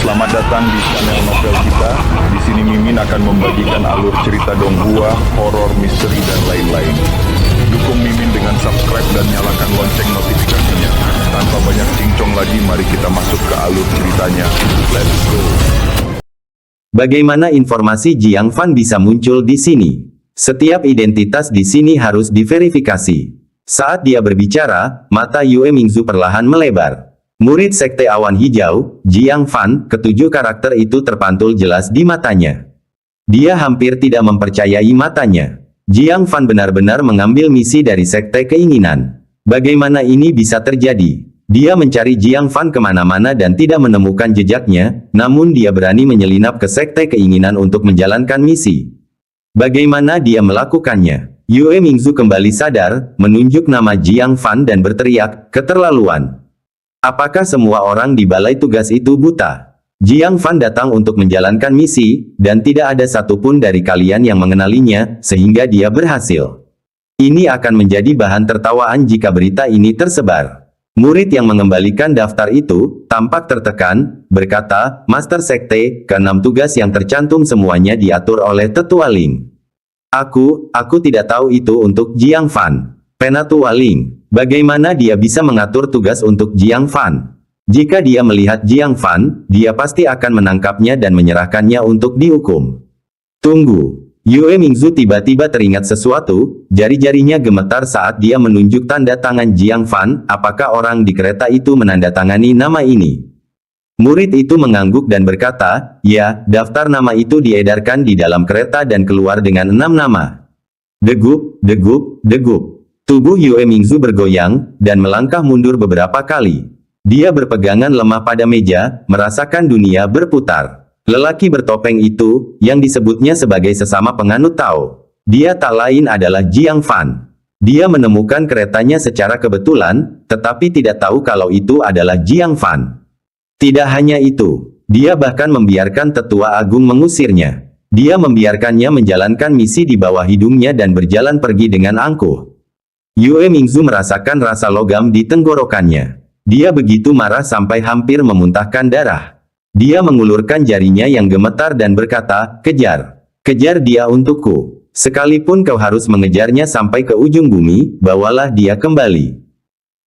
Selamat datang di channel novel kita. Di sini Mimin akan membagikan alur cerita donghua, horor, misteri, dan lain-lain. Dukung Mimin dengan subscribe dan nyalakan lonceng notifikasinya. Tanpa banyak cincong lagi, mari kita masuk ke alur ceritanya. Let's go. Bagaimana informasi Jiang Fan bisa muncul di sini? Setiap identitas di sini harus diverifikasi. Saat dia berbicara, mata Yue Mingzu perlahan melebar. Murid Sekte Awan Hijau, Jiang Fan, ketujuh karakter itu terpantul jelas di matanya. Dia hampir tidak mempercayai matanya. Jiang Fan benar-benar mengambil misi dari Sekte Keinginan. Bagaimana ini bisa terjadi? Dia mencari Jiang Fan kemana-mana dan tidak menemukan jejaknya, namun dia berani menyelinap ke Sekte Keinginan untuk menjalankan misi. Bagaimana dia melakukannya? Yue Mingzu kembali sadar, menunjuk nama Jiang Fan dan berteriak, keterlaluan. Apakah semua orang di balai tugas itu buta? Jiang Fan datang untuk menjalankan misi, dan tidak ada satupun dari kalian yang mengenalinya, sehingga dia berhasil. Ini akan menjadi bahan tertawaan jika berita ini tersebar. Murid yang mengembalikan daftar itu, tampak tertekan, berkata, Master Sekte, keenam tugas yang tercantum semuanya diatur oleh Tetua Ling. Aku tidak tahu itu untuk Jiang Fan. Penatua Ling. Bagaimana dia bisa mengatur tugas untuk Jiang Fan? Jika dia melihat Jiang Fan, dia pasti akan menangkapnya dan menyerahkannya untuk dihukum. Tunggu. Yue Mingzu tiba-tiba teringat sesuatu, jari-jarinya gemetar saat dia menunjuk tanda tangan Jiang Fan. Apakah orang di kereta itu menandatangani nama ini? Murid itu mengangguk dan berkata, ya, daftar nama itu diedarkan di dalam kereta dan keluar dengan 6 nama. Degup, degup, degup. Tubuh Yue Mingzu bergoyang, dan melangkah mundur beberapa kali. Dia berpegangan lemah pada meja, merasakan dunia berputar. Lelaki bertopeng itu, yang disebutnya sebagai sesama penganut Tao. Dia tak lain adalah Jiang Fan. Dia menemukan keretanya secara kebetulan, tetapi tidak tahu kalau itu adalah Jiang Fan. Tidak hanya itu, dia bahkan membiarkan Tetua Agung mengusirnya. Dia membiarkannya menjalankan misi di bawah hidungnya dan berjalan pergi dengan angkuh. Yue Mingzu merasakan rasa logam di tenggorokannya. Dia begitu marah sampai hampir memuntahkan darah. Dia mengulurkan jarinya yang gemetar dan berkata, kejar. Kejar dia untukku. Sekalipun kau harus mengejarnya sampai ke ujung bumi, bawalah dia kembali.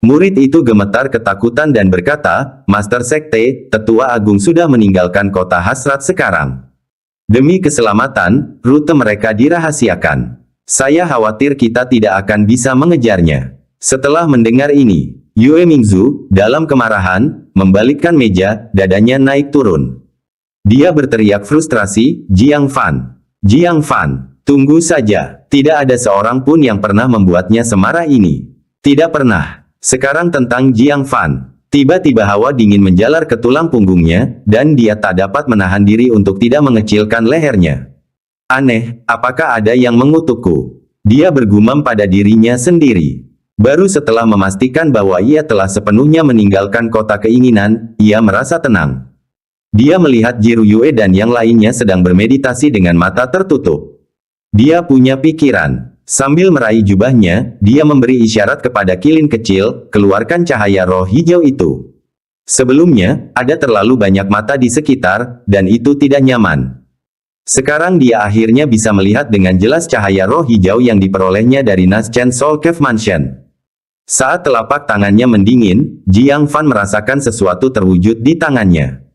Murid itu gemetar ketakutan dan berkata, Master Sekte, Tetua Agung sudah meninggalkan kota Hasrat sekarang. Demi keselamatan, rute mereka dirahasiakan. Saya khawatir kita tidak akan bisa mengejarnya. Setelah mendengar ini, Yue Mingzu, dalam kemarahan, membalikkan meja, dadanya naik turun. Dia berteriak frustrasi, Jiang Fan. Jiang Fan, tunggu saja. Tidak ada seorang pun yang pernah membuatnya semarah ini. Tidak pernah. Sekarang tentang Jiang Fan. Tiba-tiba hawa dingin menjalar ke tulang punggungnya, dan dia tak dapat menahan diri untuk tidak mengecilkan lehernya. Aneh, apakah ada yang mengutukku? Dia bergumam pada dirinya sendiri. Baru setelah memastikan bahwa ia telah sepenuhnya meninggalkan kota keinginan, ia merasa tenang. Dia melihat Jiru Yue dan yang lainnya sedang bermeditasi dengan mata tertutup. Dia punya pikiran. Sambil meraih jubahnya, dia memberi isyarat kepada kilin kecil, keluarkan cahaya roh hijau itu. Sebelumnya, ada terlalu banyak mata di sekitar, dan itu tidak nyaman. Sekarang dia akhirnya bisa melihat dengan jelas cahaya roh hijau yang diperolehnya dari Naschen Soul Cave Mansion. Saat telapak tangannya mendingin, Jiang Fan merasakan sesuatu terwujud di tangannya.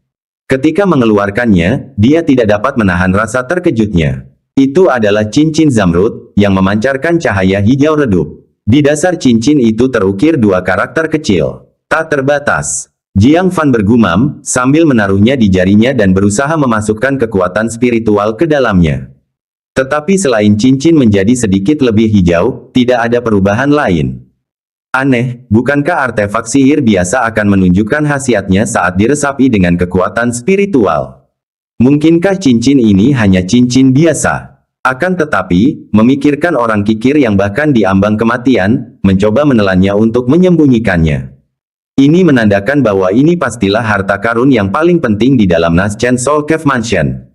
Ketika mengeluarkannya, dia tidak dapat menahan rasa terkejutnya. Itu adalah cincin zamrud, yang memancarkan cahaya hijau redup. Di dasar cincin itu terukir dua karakter kecil. Tak terbatas. Jiang Fan bergumam, sambil menaruhnya di jarinya dan berusaha memasukkan kekuatan spiritual ke dalamnya. Tetapi selain cincin menjadi sedikit lebih hijau, tidak ada perubahan lain. Aneh, bukankah artefak sihir biasa akan menunjukkan khasiatnya saat diresapi dengan kekuatan spiritual? Mungkinkah cincin ini hanya cincin biasa? Akan tetapi, memikirkan orang kikir yang bahkan diambang kematian, mencoba menelannya untuk menyembunyikannya. Ini menandakan bahwa ini pastilah harta karun yang paling penting di dalam Naschen Soul Cave Mansion.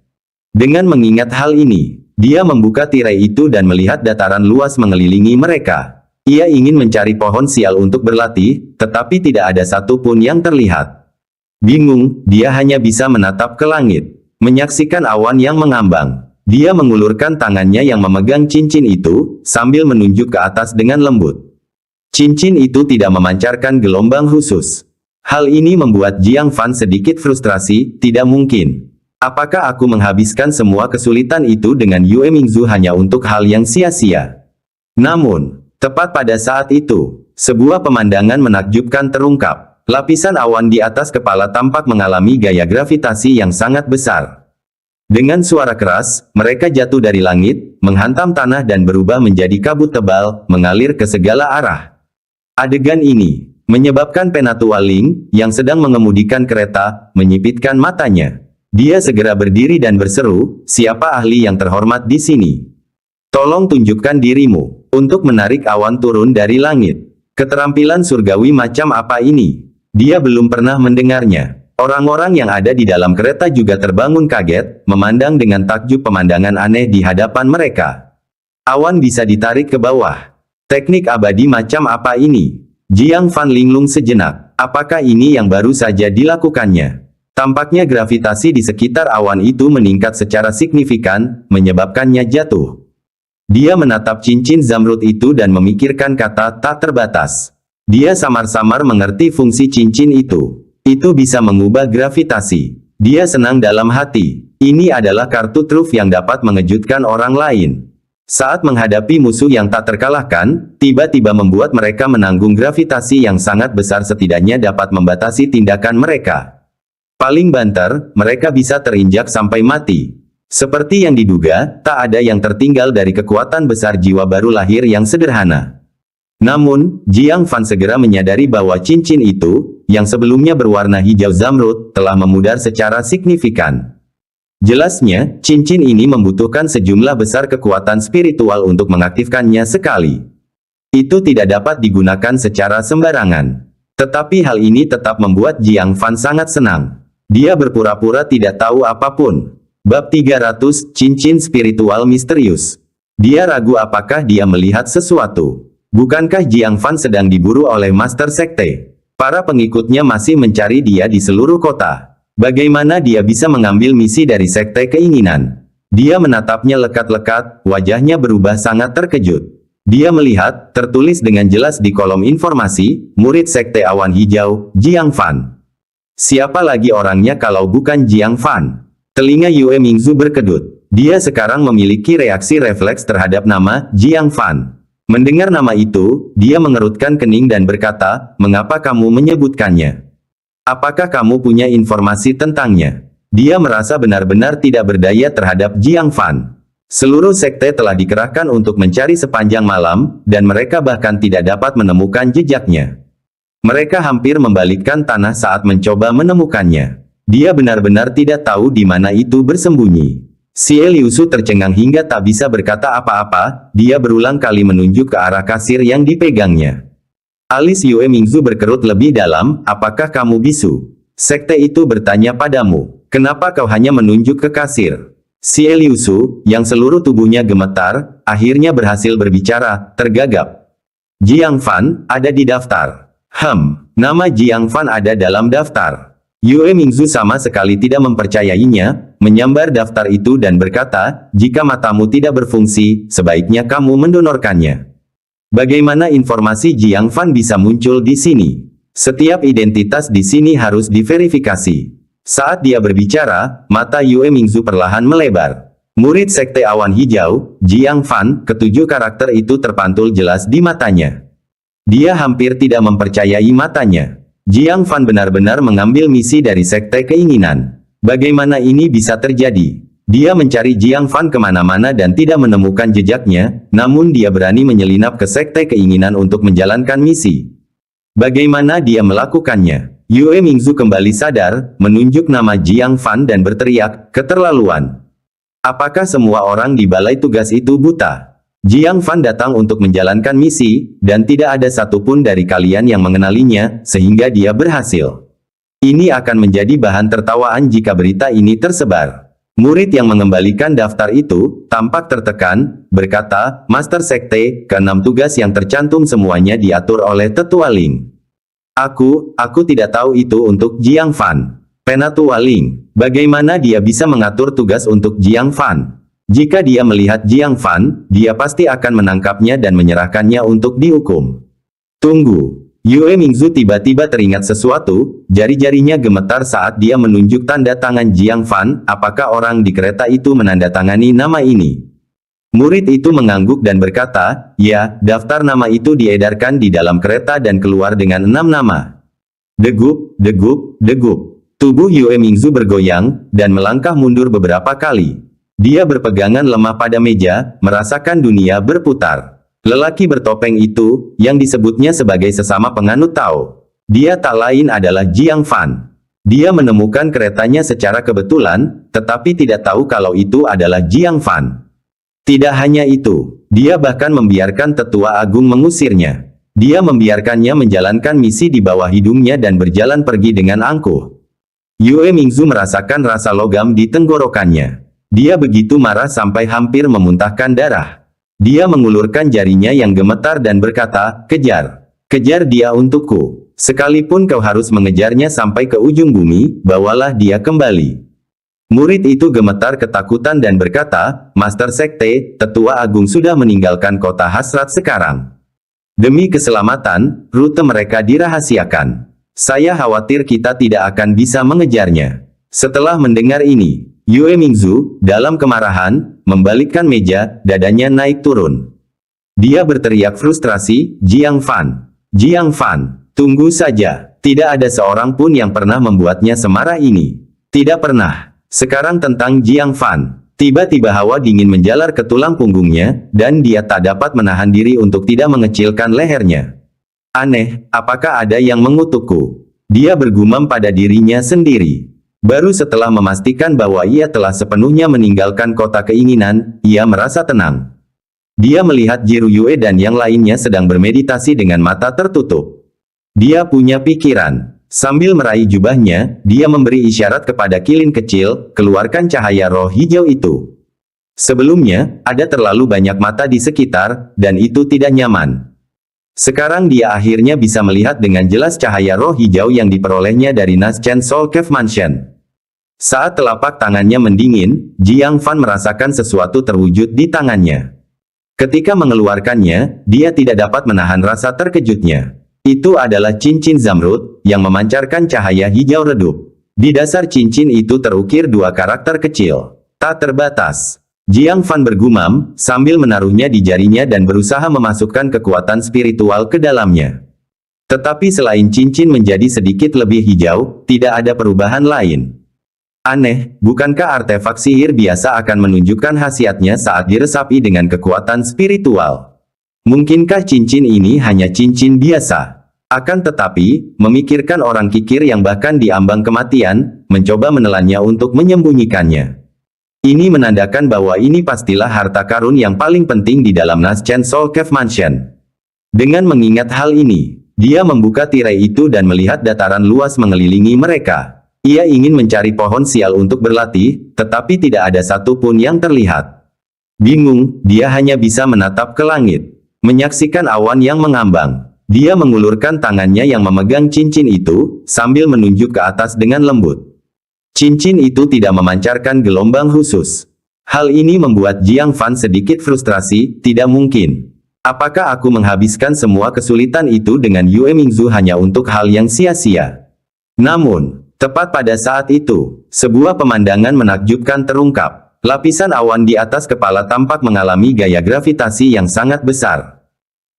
Dengan mengingat hal ini, dia membuka tirai itu dan melihat dataran luas mengelilingi mereka. Ia ingin mencari pohon sial untuk berlatih, tetapi tidak ada satu pun yang terlihat. Bingung, dia hanya bisa menatap ke langit, menyaksikan awan yang mengambang. Dia mengulurkan tangannya yang memegang cincin itu, sambil menunjuk ke atas dengan lembut. Cincin itu tidak memancarkan gelombang khusus. Hal ini membuat Jiang Fan sedikit frustrasi, tidak mungkin. Apakah aku menghabiskan semua kesulitan itu dengan Yue Mingzu hanya untuk hal yang sia-sia? Namun, tepat pada saat itu, sebuah pemandangan menakjubkan terungkap. Lapisan awan di atas kepala tampak mengalami gaya gravitasi yang sangat besar. Dengan suara keras, mereka jatuh dari langit, menghantam tanah dan berubah menjadi kabut tebal, mengalir ke segala arah. Adegan ini menyebabkan Penatua Ling, yang sedang mengemudikan kereta, menyipitkan matanya. Dia segera berdiri dan berseru, "Siapa ahli yang terhormat di sini? Tolong tunjukkan dirimu." Untuk menarik awan turun dari langit. Keterampilan surgawi macam apa ini? Dia belum pernah mendengarnya. Orang-orang yang ada di dalam kereta juga terbangun kaget, memandang dengan takjub pemandangan aneh di hadapan mereka. Awan bisa ditarik ke bawah. Teknik abadi macam apa ini? Jiang Fan linglung sejenak. Apakah ini yang baru saja dilakukannya? Tampaknya gravitasi di sekitar awan itu meningkat secara signifikan, menyebabkannya jatuh. Dia menatap cincin zamrud itu dan memikirkan kata tak terbatas. Dia samar-samar mengerti fungsi cincin itu. Itu bisa mengubah gravitasi. Dia senang dalam hati. Ini adalah kartu truf yang dapat mengejutkan orang lain. Saat menghadapi musuh yang tak terkalahkan, tiba-tiba membuat mereka menanggung gravitasi yang sangat besar setidaknya dapat membatasi tindakan mereka. Paling banter, mereka bisa terinjak sampai mati. Seperti yang diduga, tak ada yang tertinggal dari kekuatan besar jiwa baru lahir yang sederhana. Namun, Jiang Fan segera menyadari bahwa cincin itu, yang sebelumnya berwarna hijau zamrud, telah memudar secara signifikan. Jelasnya, cincin ini membutuhkan sejumlah besar kekuatan spiritual untuk mengaktifkannya sekali. Itu tidak dapat digunakan secara sembarangan. Tetapi hal ini tetap membuat Jiang Fan sangat senang. Dia berpura-pura tidak tahu apapun. Bab 300, Cincin Spiritual Misterius. Dia ragu apakah dia melihat sesuatu. Bukankah Jiang Fan sedang diburu oleh Master Sekte? Para pengikutnya masih mencari dia di seluruh kota. Bagaimana dia bisa mengambil misi dari Sekte Keinginan? Dia menatapnya lekat-lekat, wajahnya berubah sangat terkejut. Dia melihat, tertulis dengan jelas di kolom informasi, murid Sekte Awan Hijau, Jiang Fan. Siapa lagi orangnya kalau bukan Jiang Fan? Telinga Yue Mingzu berkedut. Dia sekarang memiliki reaksi refleks terhadap nama Jiang Fan. Mendengar nama itu, dia mengerutkan kening dan berkata, "Mengapa kamu menyebutkannya? Apakah kamu punya informasi tentangnya?" Dia merasa benar-benar tidak berdaya terhadap Jiang Fan. Seluruh sekte telah dikerahkan untuk mencari sepanjang malam, dan mereka bahkan tidak dapat menemukan jejaknya. Mereka hampir membalikkan tanah saat mencoba menemukannya. Dia benar-benar tidak tahu di mana itu bersembunyi. Xie Liusu tercengang hingga tak bisa berkata apa-apa, dia berulang kali menunjuk ke arah kasir yang dipegangnya. Alis Yue Mingzu berkerut lebih dalam, "Apakah kamu bisu? Sekte itu bertanya padamu, kenapa kau hanya menunjuk ke kasir?" Xie Liusu, yang seluruh tubuhnya gemetar, akhirnya berhasil berbicara, tergagap. "Jiang Fan, ada di daftar." Nama Jiang Fan ada dalam daftar. Yue Mingzu sama sekali tidak mempercayainya, menyambar daftar itu dan berkata, "Jika matamu tidak berfungsi, sebaiknya kamu mendonorkannya." Bagaimana informasi Jiang Fan bisa muncul di sini? Setiap identitas di sini harus diverifikasi. Saat dia berbicara, mata Yue Mingzu perlahan melebar. Murid Sekte Awan Hijau, Jiang Fan, ketujuh karakter itu terpantul jelas di matanya. Dia hampir tidak mempercayai matanya. Jiang Fan benar-benar mengambil misi dari Sekte Keinginan. Bagaimana ini bisa terjadi? Dia mencari Jiang Fan kemana-mana dan tidak menemukan jejaknya, namun dia berani menyelinap ke Sekte Keinginan untuk menjalankan misi. Bagaimana dia melakukannya? Yue Mingzu kembali sadar, menunjuk nama Jiang Fan dan berteriak, "Keterlaluan! Apakah semua orang di balai tugas itu buta?" Jiang Fan datang untuk menjalankan misi, dan tidak ada satupun dari kalian yang mengenalinya, sehingga dia berhasil. Ini akan menjadi bahan tertawaan jika berita ini tersebar. Murid yang mengembalikan daftar itu, tampak tertekan, berkata, "Master Sekte, ke-6 tugas yang tercantum semuanya diatur oleh Tetua Ling. Aku tidak tahu itu untuk Jiang Fan. Penatua Ling, bagaimana dia bisa mengatur tugas untuk Jiang Fan? Jika dia melihat Jiang Fan, dia pasti akan menangkapnya dan menyerahkannya untuk dihukum. Tunggu. Yue Mingzu tiba-tiba teringat sesuatu, jari-jarinya gemetar saat dia menunjuk tanda tangan Jiang Fan. Apakah orang di kereta itu menandatangani nama ini? Murid itu mengangguk dan berkata, ya, daftar nama itu diedarkan di dalam kereta dan keluar dengan 6 nama. Degup, degup, degup. Tubuh Yue Mingzu bergoyang, dan melangkah mundur beberapa kali. Dia berpegangan lemah pada meja, merasakan dunia berputar. Lelaki bertopeng itu, yang disebutnya sebagai sesama penganut Tao. Dia tak lain adalah Jiang Fan. Dia menemukan keretanya secara kebetulan, tetapi tidak tahu kalau itu adalah Jiang Fan. Tidak hanya itu, dia bahkan membiarkan tetua agung mengusirnya. Dia membiarkannya menjalankan misi di bawah hidungnya dan berjalan pergi dengan angkuh. Yue Mingzu merasakan rasa logam di tenggorokannya. Dia begitu marah sampai hampir memuntahkan darah. Dia mengulurkan jarinya yang gemetar dan berkata, kejar. Kejar dia untukku. Sekalipun kau harus mengejarnya sampai ke ujung bumi, bawalah dia kembali. Murid itu gemetar ketakutan dan berkata, Master Sekte, tetua agung sudah meninggalkan kota hasrat sekarang. Demi keselamatan, rute mereka dirahasiakan. Saya khawatir kita tidak akan bisa mengejarnya. Setelah mendengar ini, Yue Mingzu, dalam kemarahan, membalikkan meja, dadanya naik turun. Dia berteriak frustrasi, Jiang Fan. Jiang Fan, tunggu saja. Tidak ada seorang pun yang pernah membuatnya semarah ini. Tidak pernah. Sekarang tentang Jiang Fan. Tiba-tiba hawa dingin menjalar ke tulang punggungnya, dan dia tak dapat menahan diri untuk tidak mengecilkan lehernya. Aneh, apakah ada yang mengutukku? Dia bergumam pada dirinya sendiri. Baru setelah memastikan bahwa ia telah sepenuhnya meninggalkan kota keinginan, ia merasa tenang. Dia melihat Jiru Yue dan yang lainnya sedang bermeditasi dengan mata tertutup. Dia punya pikiran. Sambil meraih jubahnya, dia memberi isyarat kepada kilin kecil, keluarkan cahaya roh hijau itu. Sebelumnya, ada terlalu banyak mata di sekitar, dan itu tidak nyaman. Sekarang dia akhirnya bisa melihat dengan jelas cahaya roh hijau yang diperolehnya dari Naschen Soul Cave Mansion. Saat telapak tangannya mendingin, Jiang Fan merasakan sesuatu terwujud di tangannya. Ketika mengeluarkannya, dia tidak dapat menahan rasa terkejutnya. Itu adalah cincin zamrud, yang memancarkan cahaya hijau redup. Di dasar cincin itu terukir 2 karakter kecil. Tak terbatas. Jiang Fan bergumam, sambil menaruhnya di jarinya dan berusaha memasukkan kekuatan spiritual ke dalamnya. Tetapi selain cincin menjadi sedikit lebih hijau, tidak ada perubahan lain. Aneh, bukankah artefak sihir biasa akan menunjukkan khasiatnya saat diresapi dengan kekuatan spiritual? Mungkinkah cincin ini hanya cincin biasa? Akan tetapi, memikirkan orang kikir yang bahkan diambang kematian, mencoba menelannya untuk menyembunyikannya. Ini menandakan bahwa ini pastilah harta karun yang paling penting di dalam Naschen Soul Cave Mansion. Dengan mengingat hal ini, dia membuka tirai itu dan melihat dataran luas mengelilingi mereka. Ia ingin mencari pohon sial untuk berlatih, tetapi tidak ada satupun yang terlihat. Bingung, dia hanya bisa menatap ke langit. Menyaksikan awan yang mengambang. Dia mengulurkan tangannya yang memegang cincin itu, sambil menunjuk ke atas dengan lembut. Cincin itu tidak memancarkan gelombang khusus. Hal ini membuat Jiang Fan sedikit frustrasi, tidak mungkin. Apakah aku menghabiskan semua kesulitan itu dengan Yue Mingzu hanya untuk hal yang sia-sia? Namun, tepat pada saat itu, sebuah pemandangan menakjubkan terungkap. Lapisan awan di atas kepala tampak mengalami gaya gravitasi yang sangat besar.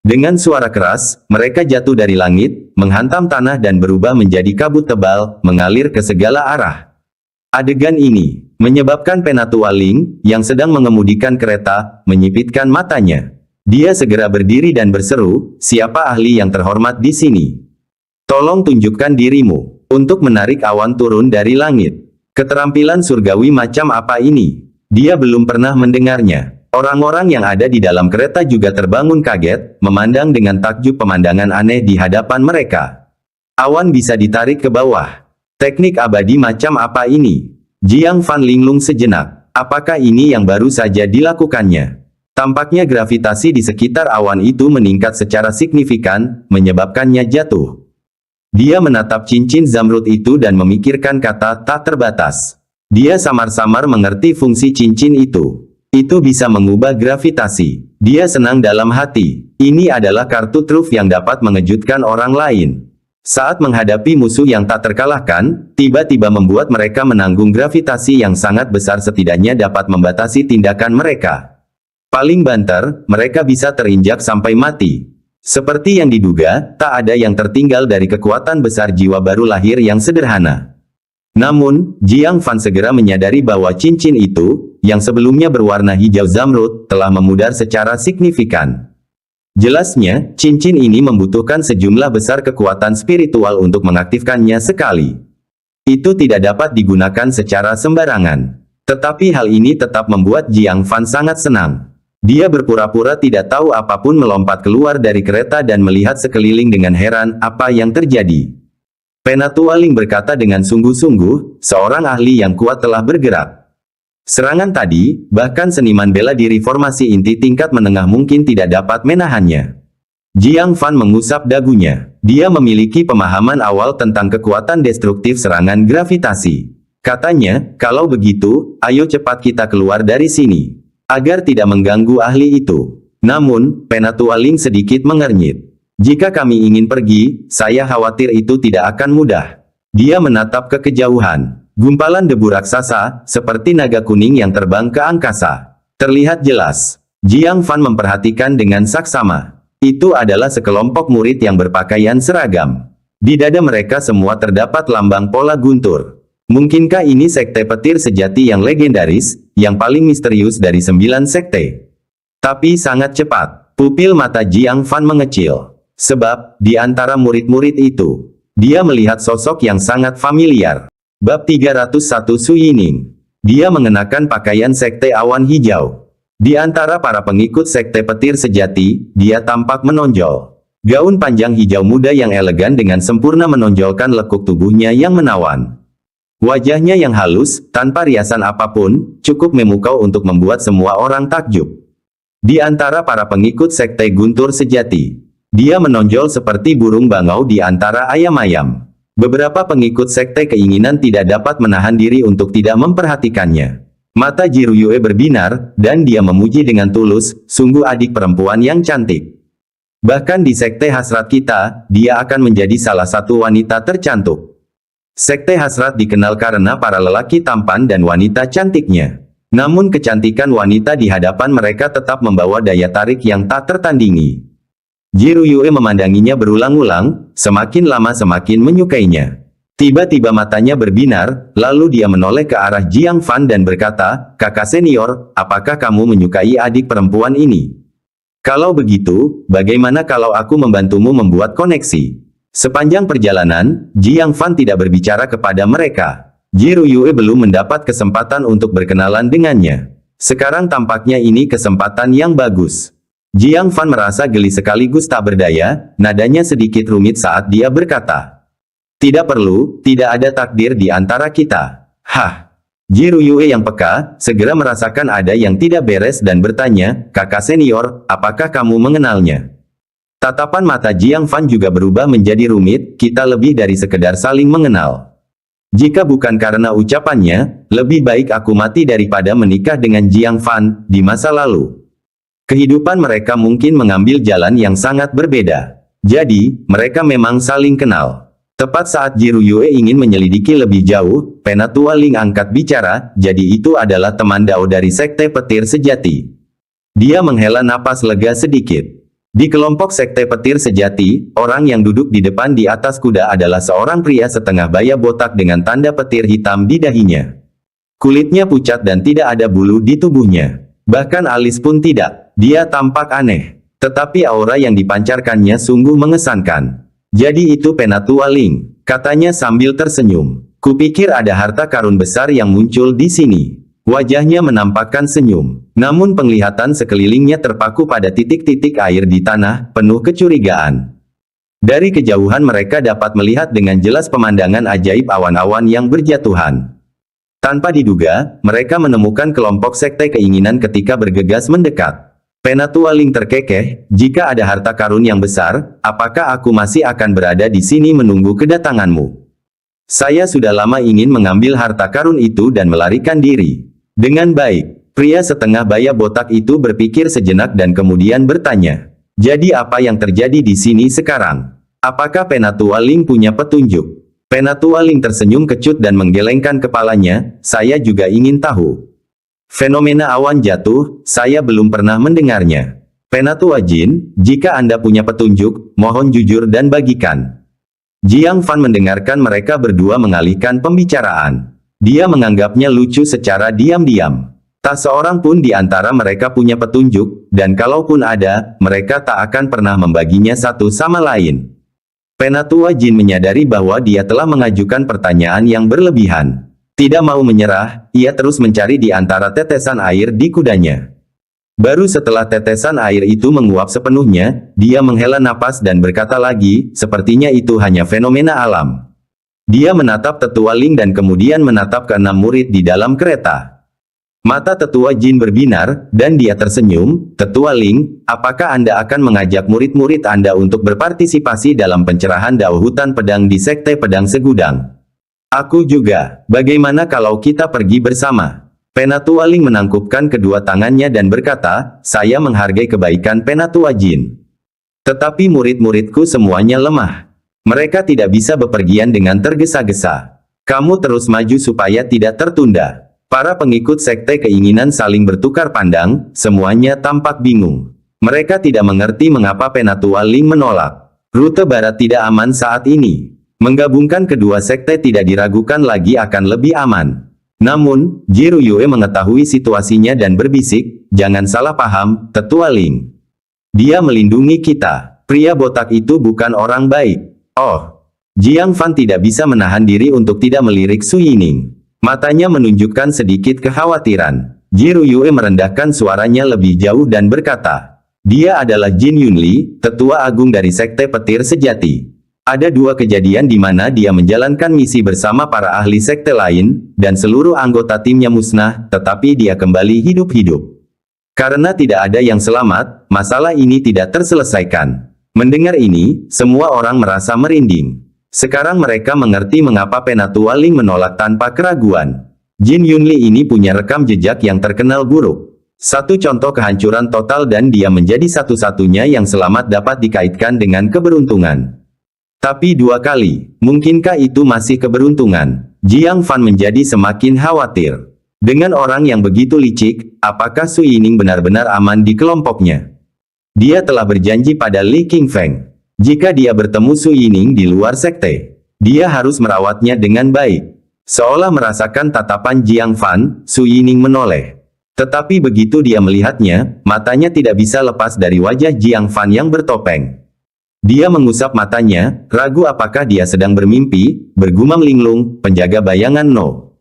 Dengan suara keras, mereka jatuh dari langit, menghantam tanah dan berubah menjadi kabut tebal, mengalir ke segala arah. Adegan ini menyebabkan Penatua Ling, yang sedang mengemudikan kereta, menyipitkan matanya. Dia segera berdiri dan berseru, siapa ahli yang terhormat di sini? Tolong tunjukkan dirimu. Untuk menarik awan turun dari langit. Keterampilan surgawi macam apa ini? Dia belum pernah mendengarnya. Orang-orang yang ada di dalam kereta juga terbangun kaget, memandang dengan takjub pemandangan aneh di hadapan mereka. Awan bisa ditarik ke bawah. Teknik abadi macam apa ini? Jiang Fan linglung sejenak. Apakah ini yang baru saja dilakukannya? Tampaknya gravitasi di sekitar awan itu meningkat secara signifikan, menyebabkannya jatuh. Dia menatap cincin zamrud itu dan memikirkan kata tak terbatas. Dia samar-samar mengerti fungsi cincin itu. Itu bisa mengubah gravitasi. Dia senang dalam hati. Ini adalah kartu truf yang dapat mengejutkan orang lain. Saat menghadapi musuh yang tak terkalahkan, tiba-tiba membuat mereka menanggung gravitasi yang sangat besar setidaknya dapat membatasi tindakan mereka. Paling banter, mereka bisa terinjak sampai mati. Seperti yang diduga, tak ada yang tertinggal dari kekuatan besar jiwa baru lahir yang sederhana. Namun, Jiang Fan segera menyadari bahwa cincin itu, yang sebelumnya berwarna hijau zamrud, telah memudar secara signifikan. Jelasnya, cincin ini membutuhkan sejumlah besar kekuatan spiritual untuk mengaktifkannya sekali. Itu tidak dapat digunakan secara sembarangan. Tetapi hal ini tetap membuat Jiang Fan sangat senang. Dia berpura-pura tidak tahu apapun melompat keluar dari kereta dan melihat sekeliling dengan heran apa yang terjadi. Penatua Ling berkata dengan sungguh-sungguh, seorang ahli yang kuat telah bergerak. Serangan tadi, bahkan seniman bela diri formasi inti tingkat menengah mungkin tidak dapat menahannya. Jiang Fan mengusap dagunya. Dia memiliki pemahaman awal tentang kekuatan destruktif serangan gravitasi. Katanya, kalau begitu, ayo cepat kita keluar dari sini. Agar tidak mengganggu ahli itu. Namun, Penatua Ling sedikit mengernyit. Jika kami ingin pergi, saya khawatir itu tidak akan mudah. Dia menatap ke kejauhan. Gumpalan debu raksasa, seperti naga kuning yang terbang ke angkasa. Terlihat jelas. Jiang Fan memperhatikan dengan saksama. Itu adalah sekelompok murid yang berpakaian seragam. Di dada mereka semua terdapat lambang pola guntur. Mungkinkah ini sekte petir sejati yang legendaris, yang paling misterius dari 9 sekte? Tapi sangat cepat, pupil mata Jiang Fan mengecil. Sebab, di antara murid-murid itu, dia melihat sosok yang sangat familiar. Bab 301 Su Yining. Dia mengenakan pakaian sekte awan hijau. Di antara para pengikut sekte petir sejati, dia tampak menonjol. Gaun panjang hijau muda yang elegan dengan sempurna menonjolkan lekuk tubuhnya yang menawan. Wajahnya yang halus, tanpa riasan apapun, cukup memukau untuk membuat semua orang takjub. Di antara para pengikut sekte guntur sejati, dia menonjol seperti burung bangau di antara ayam-ayam. Beberapa pengikut sekte keinginan tidak dapat menahan diri untuk tidak memperhatikannya. Mata Jiru Yue berbinar, dan dia memuji dengan tulus, sungguh adik perempuan yang cantik. Bahkan di sekte hasrat kita, dia akan menjadi salah satu wanita tercantik. Sekte hasrat dikenal karena para lelaki tampan dan wanita cantiknya. Namun kecantikan wanita di hadapan mereka tetap membawa daya tarik yang tak tertandingi. Jiru Yue memandanginya berulang-ulang, semakin lama semakin menyukainya. Tiba-tiba matanya berbinar, lalu dia menoleh ke arah Jiang Fan dan berkata, "Kakak senior, apakah kamu menyukai adik perempuan ini? Kalau begitu, bagaimana kalau aku membantumu membuat koneksi?" Sepanjang perjalanan, Jiang Fan tidak berbicara kepada mereka. Jiru Yue belum mendapat kesempatan untuk berkenalan dengannya. Sekarang tampaknya ini kesempatan yang bagus. Jiang Fan merasa geli sekaligus tak berdaya, nadanya sedikit rumit saat dia berkata, "Tidak perlu, tidak ada takdir di antara kita." Hah? Jiru Yue yang peka, segera merasakan ada yang tidak beres dan bertanya, "Kakak senior, apakah kamu mengenalnya?" Tatapan mata Jiang Fan juga berubah menjadi rumit, "Kita lebih dari sekedar saling mengenal. Jika bukan karena ucapannya, lebih baik aku mati daripada menikah dengan Jiang Fan di masa lalu." Kehidupan mereka mungkin mengambil jalan yang sangat berbeda. Jadi, mereka memang saling kenal. Tepat saat Jiru Yue ingin menyelidiki lebih jauh, Penatua Ling angkat bicara, "Jadi itu adalah teman Dao dari sekte petir sejati." Dia menghela napas lega sedikit. Di kelompok sekte petir sejati, orang yang duduk di depan di atas kuda adalah seorang pria setengah baya botak dengan tanda petir hitam di dahinya. Kulitnya pucat dan tidak ada bulu di tubuhnya. Bahkan alis pun tidak. Dia tampak aneh. Tetapi aura yang dipancarkannya sungguh mengesankan. "Jadi itu Penatua Ling," katanya sambil tersenyum. "Kupikir ada harta karun besar yang muncul di sini." Wajahnya menampakkan senyum. Namun penglihatan sekelilingnya terpaku pada titik-titik air di tanah, penuh kecurigaan. Dari kejauhan mereka dapat melihat dengan jelas pemandangan ajaib awan-awan yang berjatuhan. Tanpa diduga, mereka menemukan kelompok sekte keinginan ketika bergegas mendekat. Penatua Ling terkekeh, jika ada harta karun yang besar, apakah aku masih akan berada di sini menunggu kedatanganmu? Saya sudah lama ingin mengambil harta karun itu dan melarikan diri. Dengan baik, pria setengah baya botak itu berpikir sejenak dan kemudian bertanya, jadi apa yang terjadi di sini sekarang? Apakah Penatua Ling punya petunjuk? Penatua Ling tersenyum kecut dan menggelengkan kepalanya, saya juga ingin tahu. Fenomena awan jatuh, saya belum pernah mendengarnya. Penatua Jin, jika Anda punya petunjuk, mohon jujur dan bagikan. Jiang Fan mendengarkan mereka berdua mengalihkan pembicaraan. Dia menganggapnya lucu secara diam-diam. Tak seorang pun di antara mereka punya petunjuk, dan kalaupun ada, mereka tak akan pernah membaginya satu sama lain. Penatua Jin menyadari bahwa dia telah mengajukan pertanyaan yang berlebihan. Tidak mau menyerah, ia terus mencari di antara tetesan air di kudanya. Baru setelah tetesan air itu menguap sepenuhnya, dia menghela napas dan berkata lagi, sepertinya itu hanya fenomena alam. Dia menatap Tetua Ling dan kemudian menatap keenam murid di dalam kereta. Mata Tetua Jin berbinar, dan dia tersenyum, Tetua Ling, apakah Anda akan mengajak murid-murid Anda untuk berpartisipasi dalam pencerahan Dao Hutan Pedang di Sekte Pedang Segudang? Aku juga. Bagaimana kalau kita pergi bersama? Penatua Ling menangkupkan kedua tangannya dan berkata, saya menghargai kebaikan Penatua Jin. Tetapi murid-muridku semuanya lemah. Mereka tidak bisa bepergian dengan tergesa-gesa. Kamu terus maju supaya tidak tertunda. Para pengikut sekte keinginan saling bertukar pandang, semuanya tampak bingung. Mereka tidak mengerti mengapa Penatua Ling menolak. Rute barat tidak aman saat ini. Menggabungkan kedua sekte tidak diragukan lagi akan lebih aman. Namun, Jiru Yue mengetahui situasinya dan berbisik, jangan salah paham, Tetua Ling. Dia melindungi kita. Pria botak itu bukan orang baik. Oh, Jiang Fan tidak bisa menahan diri untuk tidak melirik Su Yining. Matanya menunjukkan sedikit kekhawatiran. Jiru Yue merendahkan suaranya lebih jauh dan berkata, dia adalah Jin Yunli, Tetua Agung dari Sekte Petir Sejati. Ada dua kejadian di mana dia menjalankan misi bersama para ahli sekte lain, dan seluruh anggota timnya musnah, tetapi dia kembali hidup-hidup. Karena tidak ada yang selamat, masalah ini tidak terselesaikan. Mendengar ini, semua orang merasa merinding. Sekarang mereka mengerti mengapa Penatua Ling menolak tanpa keraguan. Jin Yunli ini punya rekam jejak yang terkenal buruk. Satu contoh kehancuran total dan dia menjadi satu-satunya yang selamat dapat dikaitkan dengan keberuntungan. Tapi dua kali, mungkinkah itu masih keberuntungan? Jiang Fan menjadi semakin khawatir. Dengan orang yang begitu licik, apakah Su Yining benar-benar aman di kelompoknya? Dia telah berjanji pada Li Qingfeng. Jika dia bertemu Su Yining di luar sekte, dia harus merawatnya dengan baik. Seolah merasakan tatapan Jiang Fan, Su Yining menoleh. Tetapi begitu dia melihatnya, matanya tidak bisa lepas dari wajah Jiang Fan yang bertopeng. Dia mengusap matanya, ragu apakah dia sedang bermimpi, bergumam linglung, penjaga bayangan No.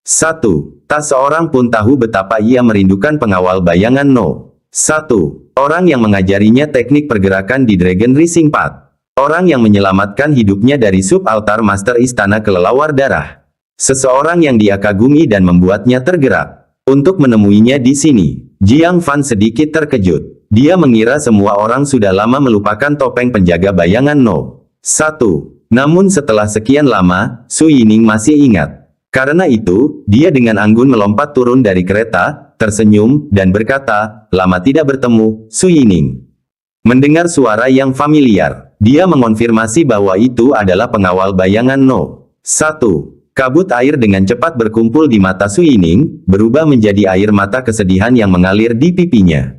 1. Tak seorang pun tahu betapa ia merindukan pengawal bayangan No. 1. Orang yang mengajarinya teknik pergerakan di Dragon Rising Path. Orang yang menyelamatkan hidupnya dari sub-altar Master Istana Kelelawar Darah. Seseorang yang dia kagumi dan membuatnya tergerak. Untuk menemuinya di sini, Jiang Fan sedikit terkejut. Dia mengira semua orang sudah lama melupakan topeng penjaga bayangan No. 1. Namun setelah sekian lama, Su Yining masih ingat. Karena itu, dia dengan anggun melompat turun dari kereta, tersenyum, dan berkata, lama tidak bertemu, Su Yining. Mendengar suara yang familiar, dia mengonfirmasi bahwa itu adalah pengawal bayangan No. 1. Kabut air dengan cepat berkumpul di mata Su Yining, berubah menjadi air mata kesedihan yang mengalir di pipinya.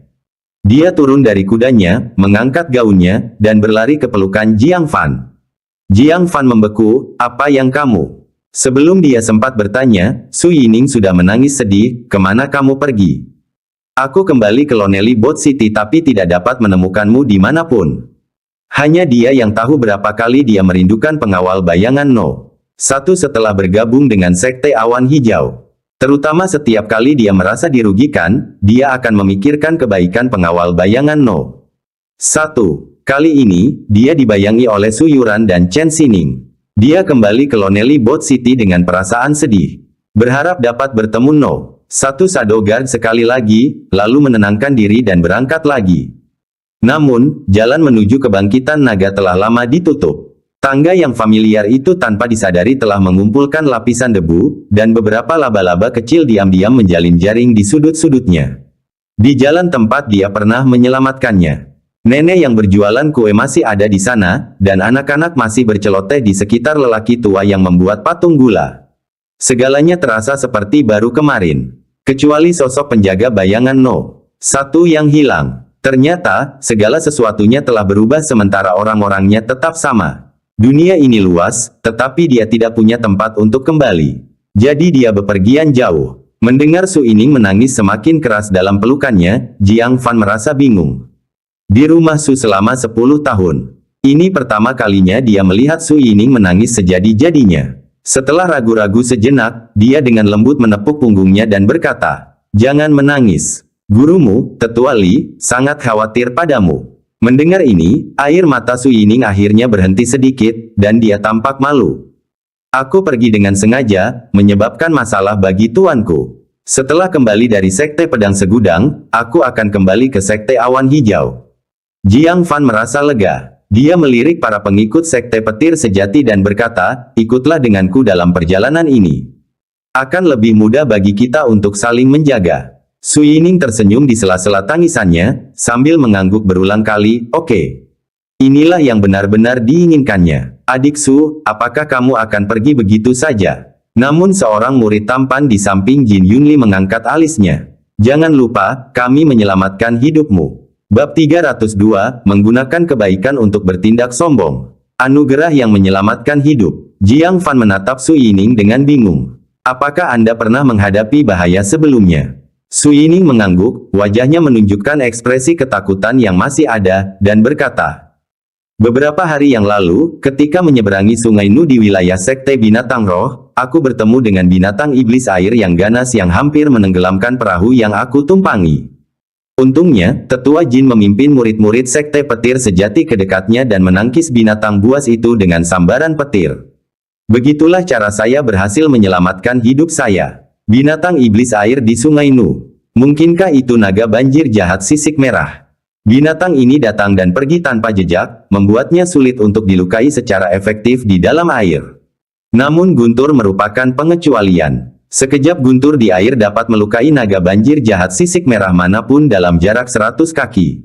Dia turun dari kudanya, mengangkat gaunnya, dan berlari ke pelukan Jiang Fan. Jiang Fan membeku, apa yang kamu? Sebelum dia sempat bertanya, Su Yining sudah menangis sedih, kemana kamu pergi? Aku kembali ke Lonely Boat City tapi tidak dapat menemukanmu dimanapun. Hanya dia yang tahu berapa kali dia merindukan pengawal bayangan No. 1 setelah bergabung dengan Sekte Awan Hijau. Terutama setiap kali dia merasa dirugikan, dia akan memikirkan kebaikan pengawal bayangan No. 1. Kali ini, dia dibayangi oleh Su Yuran dan Chen Xining. Dia kembali ke Lonely Boat City dengan perasaan sedih. Berharap dapat bertemu No. Satu Shadow Guard sekali lagi, lalu menenangkan diri dan berangkat lagi. Namun, jalan menuju kebangkitan naga telah lama ditutup. Tangga yang familiar itu tanpa disadari telah mengumpulkan lapisan debu, dan beberapa laba-laba kecil diam-diam menjalin jaring di sudut-sudutnya. Di jalan tempat dia pernah menyelamatkannya. Nenek yang berjualan kue masih ada di sana, dan anak-anak masih berceloteh di sekitar lelaki tua yang membuat patung gula. Segalanya terasa seperti baru kemarin. Kecuali sosok penjaga bayangan No. 1 yang hilang. Ternyata, segala sesuatunya telah berubah sementara orang-orangnya tetap sama. Dunia ini luas, tetapi dia tidak punya tempat untuk kembali. Jadi dia bepergian jauh. Mendengar Su Yining menangis semakin keras dalam pelukannya, Jiang Fan merasa bingung. Di rumah Su selama 10 tahun. Ini pertama kalinya dia melihat Su Yining menangis sejadi-jadinya. Setelah ragu-ragu sejenak, dia dengan lembut menepuk punggungnya dan berkata, "Jangan menangis. Gurumu, Tetua Li, sangat khawatir padamu." Mendengar ini, air mata Su Yining akhirnya berhenti sedikit, dan dia tampak malu. "Aku pergi dengan sengaja, menyebabkan masalah bagi tuanku. Setelah kembali dari Sekte Pedang Segudang, aku akan kembali ke Sekte Awan Hijau." Jiang Fan merasa lega. Dia melirik para pengikut Sekte Petir Sejati dan berkata, "Ikutlah denganku dalam perjalanan ini. Akan lebih mudah bagi kita untuk saling menjaga." Su Yining tersenyum di sela-sela tangisannya, sambil mengangguk berulang kali, "Oke. Inilah yang benar-benar diinginkannya. Adik Su, apakah kamu akan pergi begitu saja?" Namun seorang murid tampan di samping Jin Yunli mengangkat alisnya. "Jangan lupa, kami menyelamatkan hidupmu." Bab 302, menggunakan kebaikan untuk bertindak sombong. Anugerah yang menyelamatkan hidup. Jiang Fan menatap Su Yining dengan bingung. "Apakah Anda pernah menghadapi bahaya sebelumnya?" Su Yining mengangguk, wajahnya menunjukkan ekspresi ketakutan yang masih ada, dan berkata, "Beberapa hari yang lalu, ketika menyeberangi Sungai Nu di wilayah Sekte Binatang Roh, aku bertemu dengan binatang iblis air yang ganas yang hampir menenggelamkan perahu yang aku tumpangi. Untungnya, Tetua Jin memimpin murid-murid Sekte Petir Sejati ke dekatnya dan menangkis binatang buas itu dengan sambaran petir. Begitulah cara saya berhasil menyelamatkan hidup saya." Binatang iblis air di Sungai Nu. Mungkinkah itu naga banjir jahat sisik merah? Binatang ini datang dan pergi tanpa jejak, membuatnya sulit untuk dilukai secara efektif di dalam air. Namun guntur merupakan pengecualian. Sekejap guntur di air dapat melukai naga banjir jahat sisik merah manapun dalam jarak 100 kaki.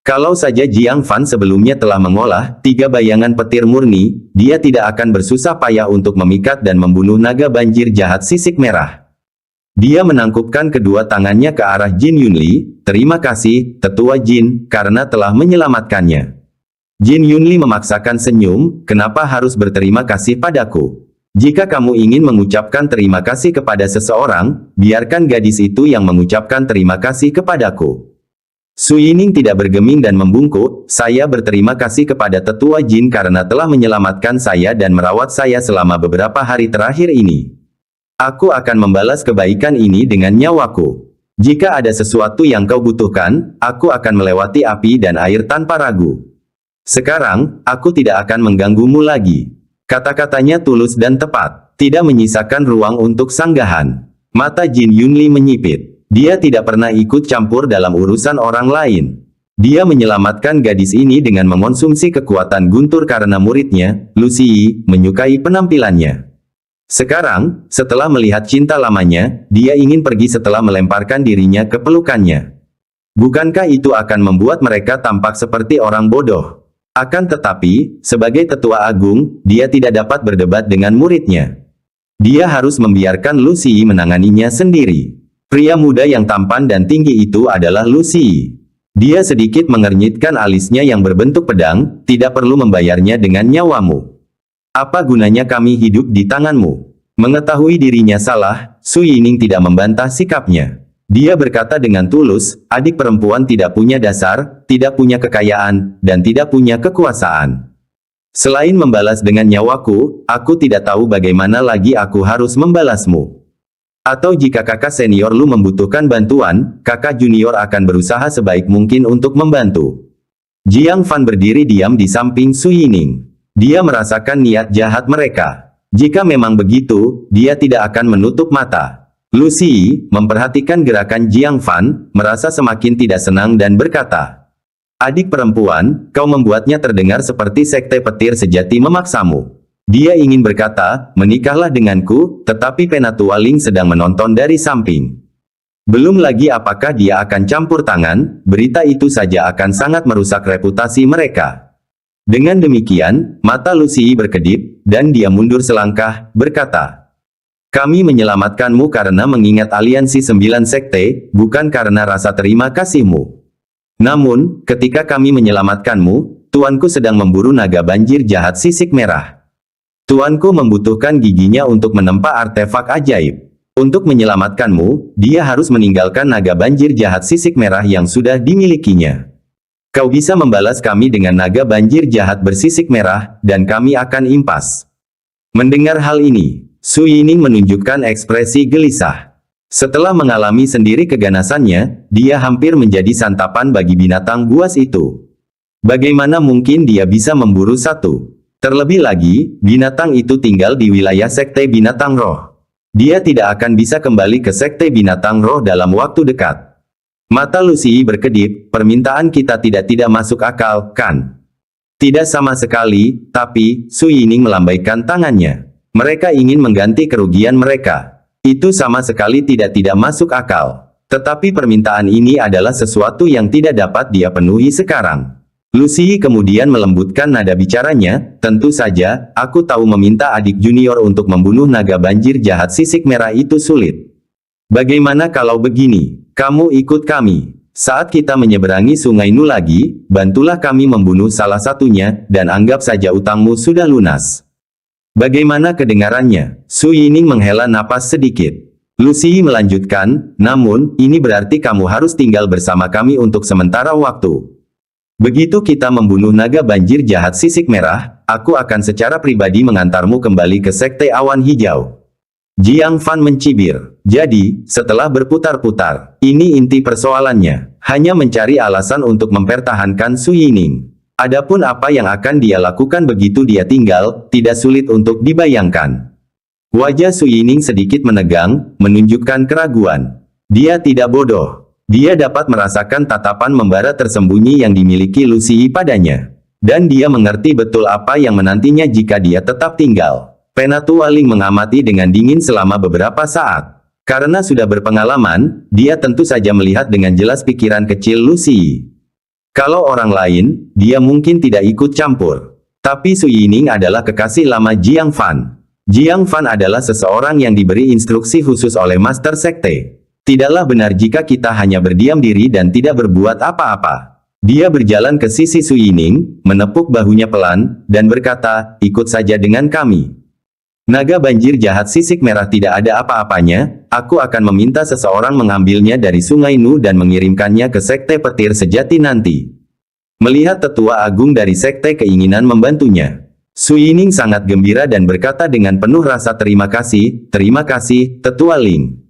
Kalau saja Jiang Fan sebelumnya telah mengolah 3 bayangan petir murni, dia tidak akan bersusah payah untuk memikat dan membunuh naga banjir jahat sisik merah. Dia menangkupkan kedua tangannya ke arah Jin Yunli. "Terima kasih, Tetua Jin, karena telah menyelamatkannya." Jin Yunli memaksakan senyum, "Kenapa harus berterima kasih padaku? Jika kamu ingin mengucapkan terima kasih kepada seseorang, biarkan gadis itu yang mengucapkan terima kasih kepadaku." Su Yining tidak bergeming dan membungkuk, "Saya berterima kasih kepada Tetua Jin karena telah menyelamatkan saya dan merawat saya selama beberapa hari terakhir ini. Aku akan membalas kebaikan ini dengan nyawaku. Jika ada sesuatu yang kau butuhkan, aku akan melewati api dan air tanpa ragu. Sekarang, aku tidak akan mengganggumu lagi." Kata-katanya tulus dan tepat, tidak menyisakan ruang untuk sanggahan. Mata Jin Yunli menyipit. Dia tidak pernah ikut campur dalam urusan orang lain. Dia menyelamatkan gadis ini dengan mengonsumsi kekuatan guntur karena muridnya, Lu Xi, menyukai penampilannya. Sekarang, setelah melihat cinta lamanya, dia ingin pergi setelah melemparkan dirinya ke pelukannya. Bukankah itu akan membuat mereka tampak seperti orang bodoh? Akan tetapi, sebagai tetua agung, dia tidak dapat berdebat dengan muridnya. Dia harus membiarkan Lu Xi menanganinya sendiri. Pria muda yang tampan dan tinggi itu adalah Lu Xi. Dia sedikit mengernyitkan alisnya yang berbentuk pedang, "Tidak perlu membayarnya dengan nyawamu. Apa gunanya kami hidup di tanganmu?" Mengetahui dirinya salah, Su Yining tidak membantah sikapnya. Dia berkata dengan tulus, "Adik perempuan tidak punya dasar, tidak punya kekayaan, dan tidak punya kekuasaan. Selain membalas dengan nyawaku, aku tidak tahu bagaimana lagi aku harus membalasmu. Atau jika kakak senior lu membutuhkan bantuan, kakak junior akan berusaha sebaik mungkin untuk membantu." Jiang Fan berdiri diam di samping Su Yining. Dia merasakan niat jahat mereka. Jika memang begitu, dia tidak akan menutup mata. Lu Xi memperhatikan gerakan Jiang Fan, merasa semakin tidak senang dan berkata, "Adik perempuan, kau membuatnya terdengar seperti sekte petir sejati memaksamu." Dia ingin berkata, "Menikahlah denganku," tetapi Penatua Ling sedang menonton dari samping. Belum lagi apakah dia akan campur tangan, berita itu saja akan sangat merusak reputasi mereka. Dengan demikian, mata Lu Xi berkedip, dan dia mundur selangkah, berkata, "Kami menyelamatkanmu karena mengingat aliansi 9 sekte, bukan karena rasa terima kasihmu. Namun, ketika kami menyelamatkanmu, tuanku sedang memburu naga banjir jahat sisik merah. Tuanku membutuhkan giginya untuk menempa artefak ajaib. Untuk menyelamatkanmu, dia harus meninggalkan naga banjir jahat sisik merah yang sudah dimilikinya. Kau bisa membalas kami dengan naga banjir jahat bersisik merah, dan kami akan impas." Mendengar hal ini, Su Yining menunjukkan ekspresi gelisah. Setelah mengalami sendiri keganasannya, dia hampir menjadi santapan bagi binatang buas itu. Bagaimana mungkin dia bisa memburu satu? Terlebih lagi, binatang itu tinggal di wilayah sekte binatang roh. Dia tidak akan bisa kembali ke sekte binatang roh dalam waktu dekat. Mata Lu Xi berkedip, "Permintaan kita tidak masuk akal, kan?" "Tidak sama sekali, tapi," Su Yining melambaikan tangannya. "Mereka ingin mengganti kerugian mereka. Itu sama sekali tidak masuk akal. Tetapi permintaan ini adalah sesuatu yang tidak dapat dia penuhi sekarang." Lu Xi kemudian melembutkan nada bicaranya, "Tentu saja, aku tahu meminta adik junior untuk membunuh naga banjir jahat sisik merah itu sulit. Bagaimana kalau begini? Kamu ikut kami. Saat kita menyeberangi sungai Nu lagi, bantulah kami membunuh salah satunya, dan anggap saja utangmu sudah lunas." Bagaimana kedengarannya? Su Yining menghela napas sedikit. Lu Xi melanjutkan, "Namun, ini berarti kamu harus tinggal bersama kami untuk sementara waktu. Begitu kita membunuh naga banjir jahat sisik merah, aku akan secara pribadi mengantarmu kembali ke sekte awan hijau." Jiang Fan mencibir. Jadi, setelah berputar-putar, ini inti persoalannya. Hanya mencari alasan untuk mempertahankan Su Yining. Adapun apa yang akan dia lakukan begitu dia tinggal, tidak sulit untuk dibayangkan. Wajah Su Yining sedikit menegang, menunjukkan keraguan. Dia tidak bodoh. Dia dapat merasakan tatapan membara tersembunyi yang dimiliki Lu Xi padanya. Dan dia mengerti betul apa yang menantinya jika dia tetap tinggal. Penatua Ling mengamati dengan dingin selama beberapa saat. Karena sudah berpengalaman, dia tentu saja melihat dengan jelas pikiran kecil Lu Xi. Kalau orang lain, dia mungkin tidak ikut campur. Tapi Su Yining adalah kekasih lama Jiang Fan. Jiang Fan adalah seseorang yang diberi instruksi khusus oleh Master Sekte. Tidaklah benar jika kita hanya berdiam diri dan tidak berbuat apa-apa. Dia berjalan ke sisi Su Yining, menepuk bahunya pelan, dan berkata, "Ikut saja dengan kami. Naga banjir jahat sisik merah tidak ada apa-apanya, aku akan meminta seseorang mengambilnya dari sungai Nu dan mengirimkannya ke sekte petir sejati nanti." Melihat tetua agung dari sekte keinginan membantunya, Su Yining sangat gembira dan berkata dengan penuh rasa terima kasih, "Terima kasih, Tetua Ling."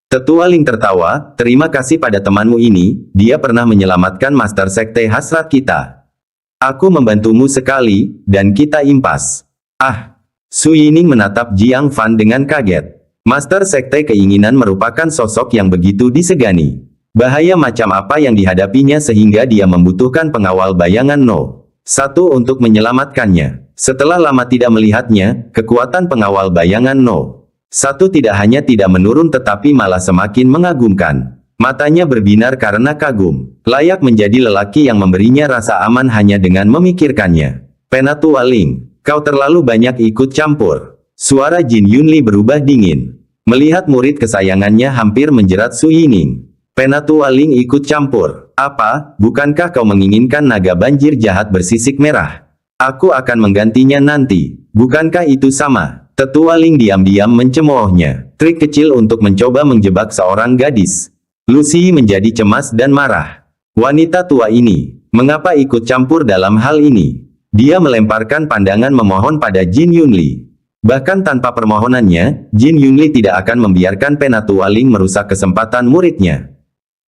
Tetua Ling tertawa, "Terima kasih pada temanmu ini, dia pernah menyelamatkan Master Sekte hasrat kita. Aku membantumu sekali, dan kita impas." "Ah!" Su Yining menatap Jiang Fan dengan kaget. Master Sekte Keinginan merupakan sosok yang begitu disegani. Bahaya macam apa yang dihadapinya sehingga dia membutuhkan pengawal bayangan No. 1 untuk menyelamatkannya. Setelah lama tidak melihatnya, kekuatan pengawal bayangan No. 1 tidak hanya tidak menurun tetapi malah semakin mengagumkan. Matanya berbinar karena kagum. Layak menjadi lelaki yang memberinya rasa aman hanya dengan memikirkannya. "Penatua Ling, kau terlalu banyak ikut campur." Suara Jin Yunli berubah dingin. Melihat murid kesayangannya hampir menjerat Su Yining. "Penatua Ling ikut campur. Apa, bukankah kau menginginkan naga banjir jahat bersisik merah? Aku akan menggantinya nanti. Bukankah itu sama?" Tetua Ling diam-diam mencemoohnya. Trik kecil untuk mencoba menjebak seorang gadis. Lu Xi menjadi cemas dan marah. Wanita tua ini, mengapa ikut campur dalam hal ini? Dia melemparkan pandangan memohon pada Jin Yunli. Bahkan tanpa permohonannya, Jin Yunli tidak akan membiarkan Penatua Ling merusak kesempatan muridnya.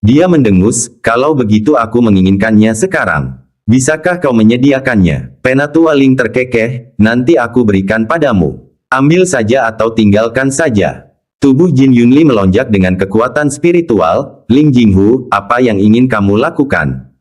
Dia mendengus, "Kalau begitu aku menginginkannya sekarang. Bisakah kau menyediakannya?" Penatua Ling terkekeh, "Nanti aku berikan padamu. Ambil saja atau tinggalkan saja." Tubuh Jin Yunli melonjak dengan kekuatan spiritual. Ling Jinghu, apa yang ingin kamu lakukan?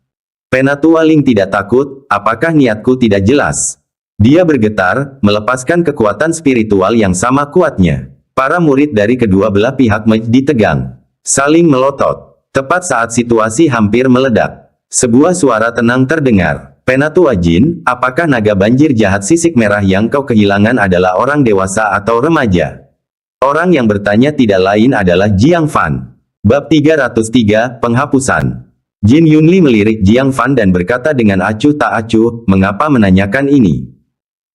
Penatua Ling tidak takut, apakah niatku tidak jelas? Dia bergetar, melepaskan kekuatan spiritual yang sama kuatnya. Para murid dari kedua belah pihak ditegang, saling melotot. Tepat saat situasi hampir meledak, sebuah suara tenang terdengar. Penatua Jin, apakah naga banjir jahat sisik merah yang kau kehilangan adalah orang dewasa atau remaja? Orang yang bertanya tidak lain adalah Jiang Fan. Bab 303, Penghapusan. Jin Yunli melirik Jiang Fan dan berkata dengan acuh tak acuh, mengapa menanyakan ini?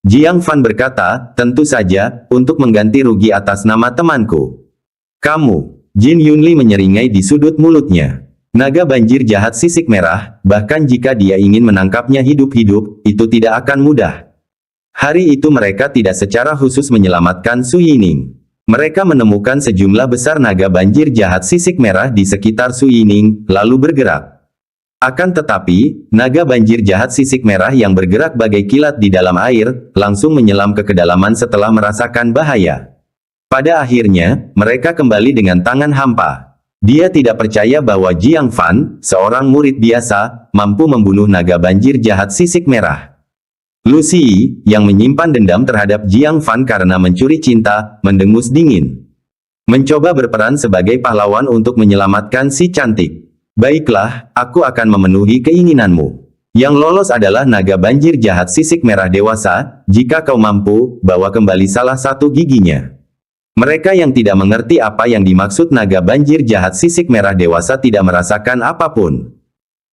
Jiang Fan berkata, tentu saja, untuk mengganti rugi atas nama temanku. Kamu. Jin Yunli menyeringai di sudut mulutnya. Naga banjir jahat sisik merah, bahkan jika dia ingin menangkapnya hidup-hidup, itu tidak akan mudah. Hari itu mereka tidak secara khusus menyelamatkan Su Yining. Mereka menemukan sejumlah besar naga banjir jahat sisik merah di sekitar Su Yining, lalu bergerak. Akan tetapi, naga banjir jahat sisik merah yang bergerak bagai kilat di dalam air, langsung menyelam ke kedalaman setelah merasakan bahaya. Pada akhirnya, mereka kembali dengan tangan hampa. Dia tidak percaya bahwa Jiang Fan, seorang murid biasa, mampu membunuh naga banjir jahat sisik merah. Lu Xi, yang menyimpan dendam terhadap Jiang Fan karena mencuri cinta, mendengus dingin. Mencoba berperan sebagai pahlawan untuk menyelamatkan si cantik. Baiklah, aku akan memenuhi keinginanmu. Yang lolos adalah naga banjir jahat sisik merah dewasa, jika kau mampu, bawa kembali salah satu giginya. Mereka yang tidak mengerti apa yang dimaksud naga banjir jahat sisik merah dewasa tidak merasakan apapun.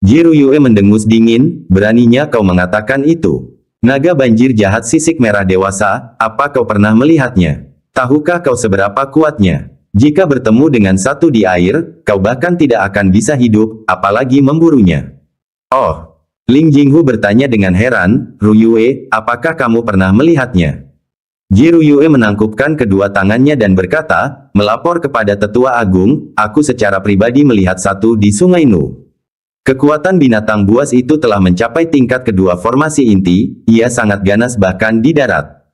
Jiru Yue mendengus dingin, beraninya kau mengatakan itu. Naga banjir jahat sisik merah dewasa, apa kau pernah melihatnya? Tahukah kau seberapa kuatnya? Jika bertemu dengan satu di air, kau bahkan tidak akan bisa hidup, apalagi memburunya. Oh, Ling Jinghu bertanya dengan heran, Ru Yue, apakah kamu pernah melihatnya? Jiru Yue menangkupkan kedua tangannya dan berkata, melapor kepada Tetua Agung, aku secara pribadi melihat satu di Sungai Nu. Kekuatan binatang buas itu telah mencapai tingkat kedua formasi inti, ia sangat ganas bahkan di darat.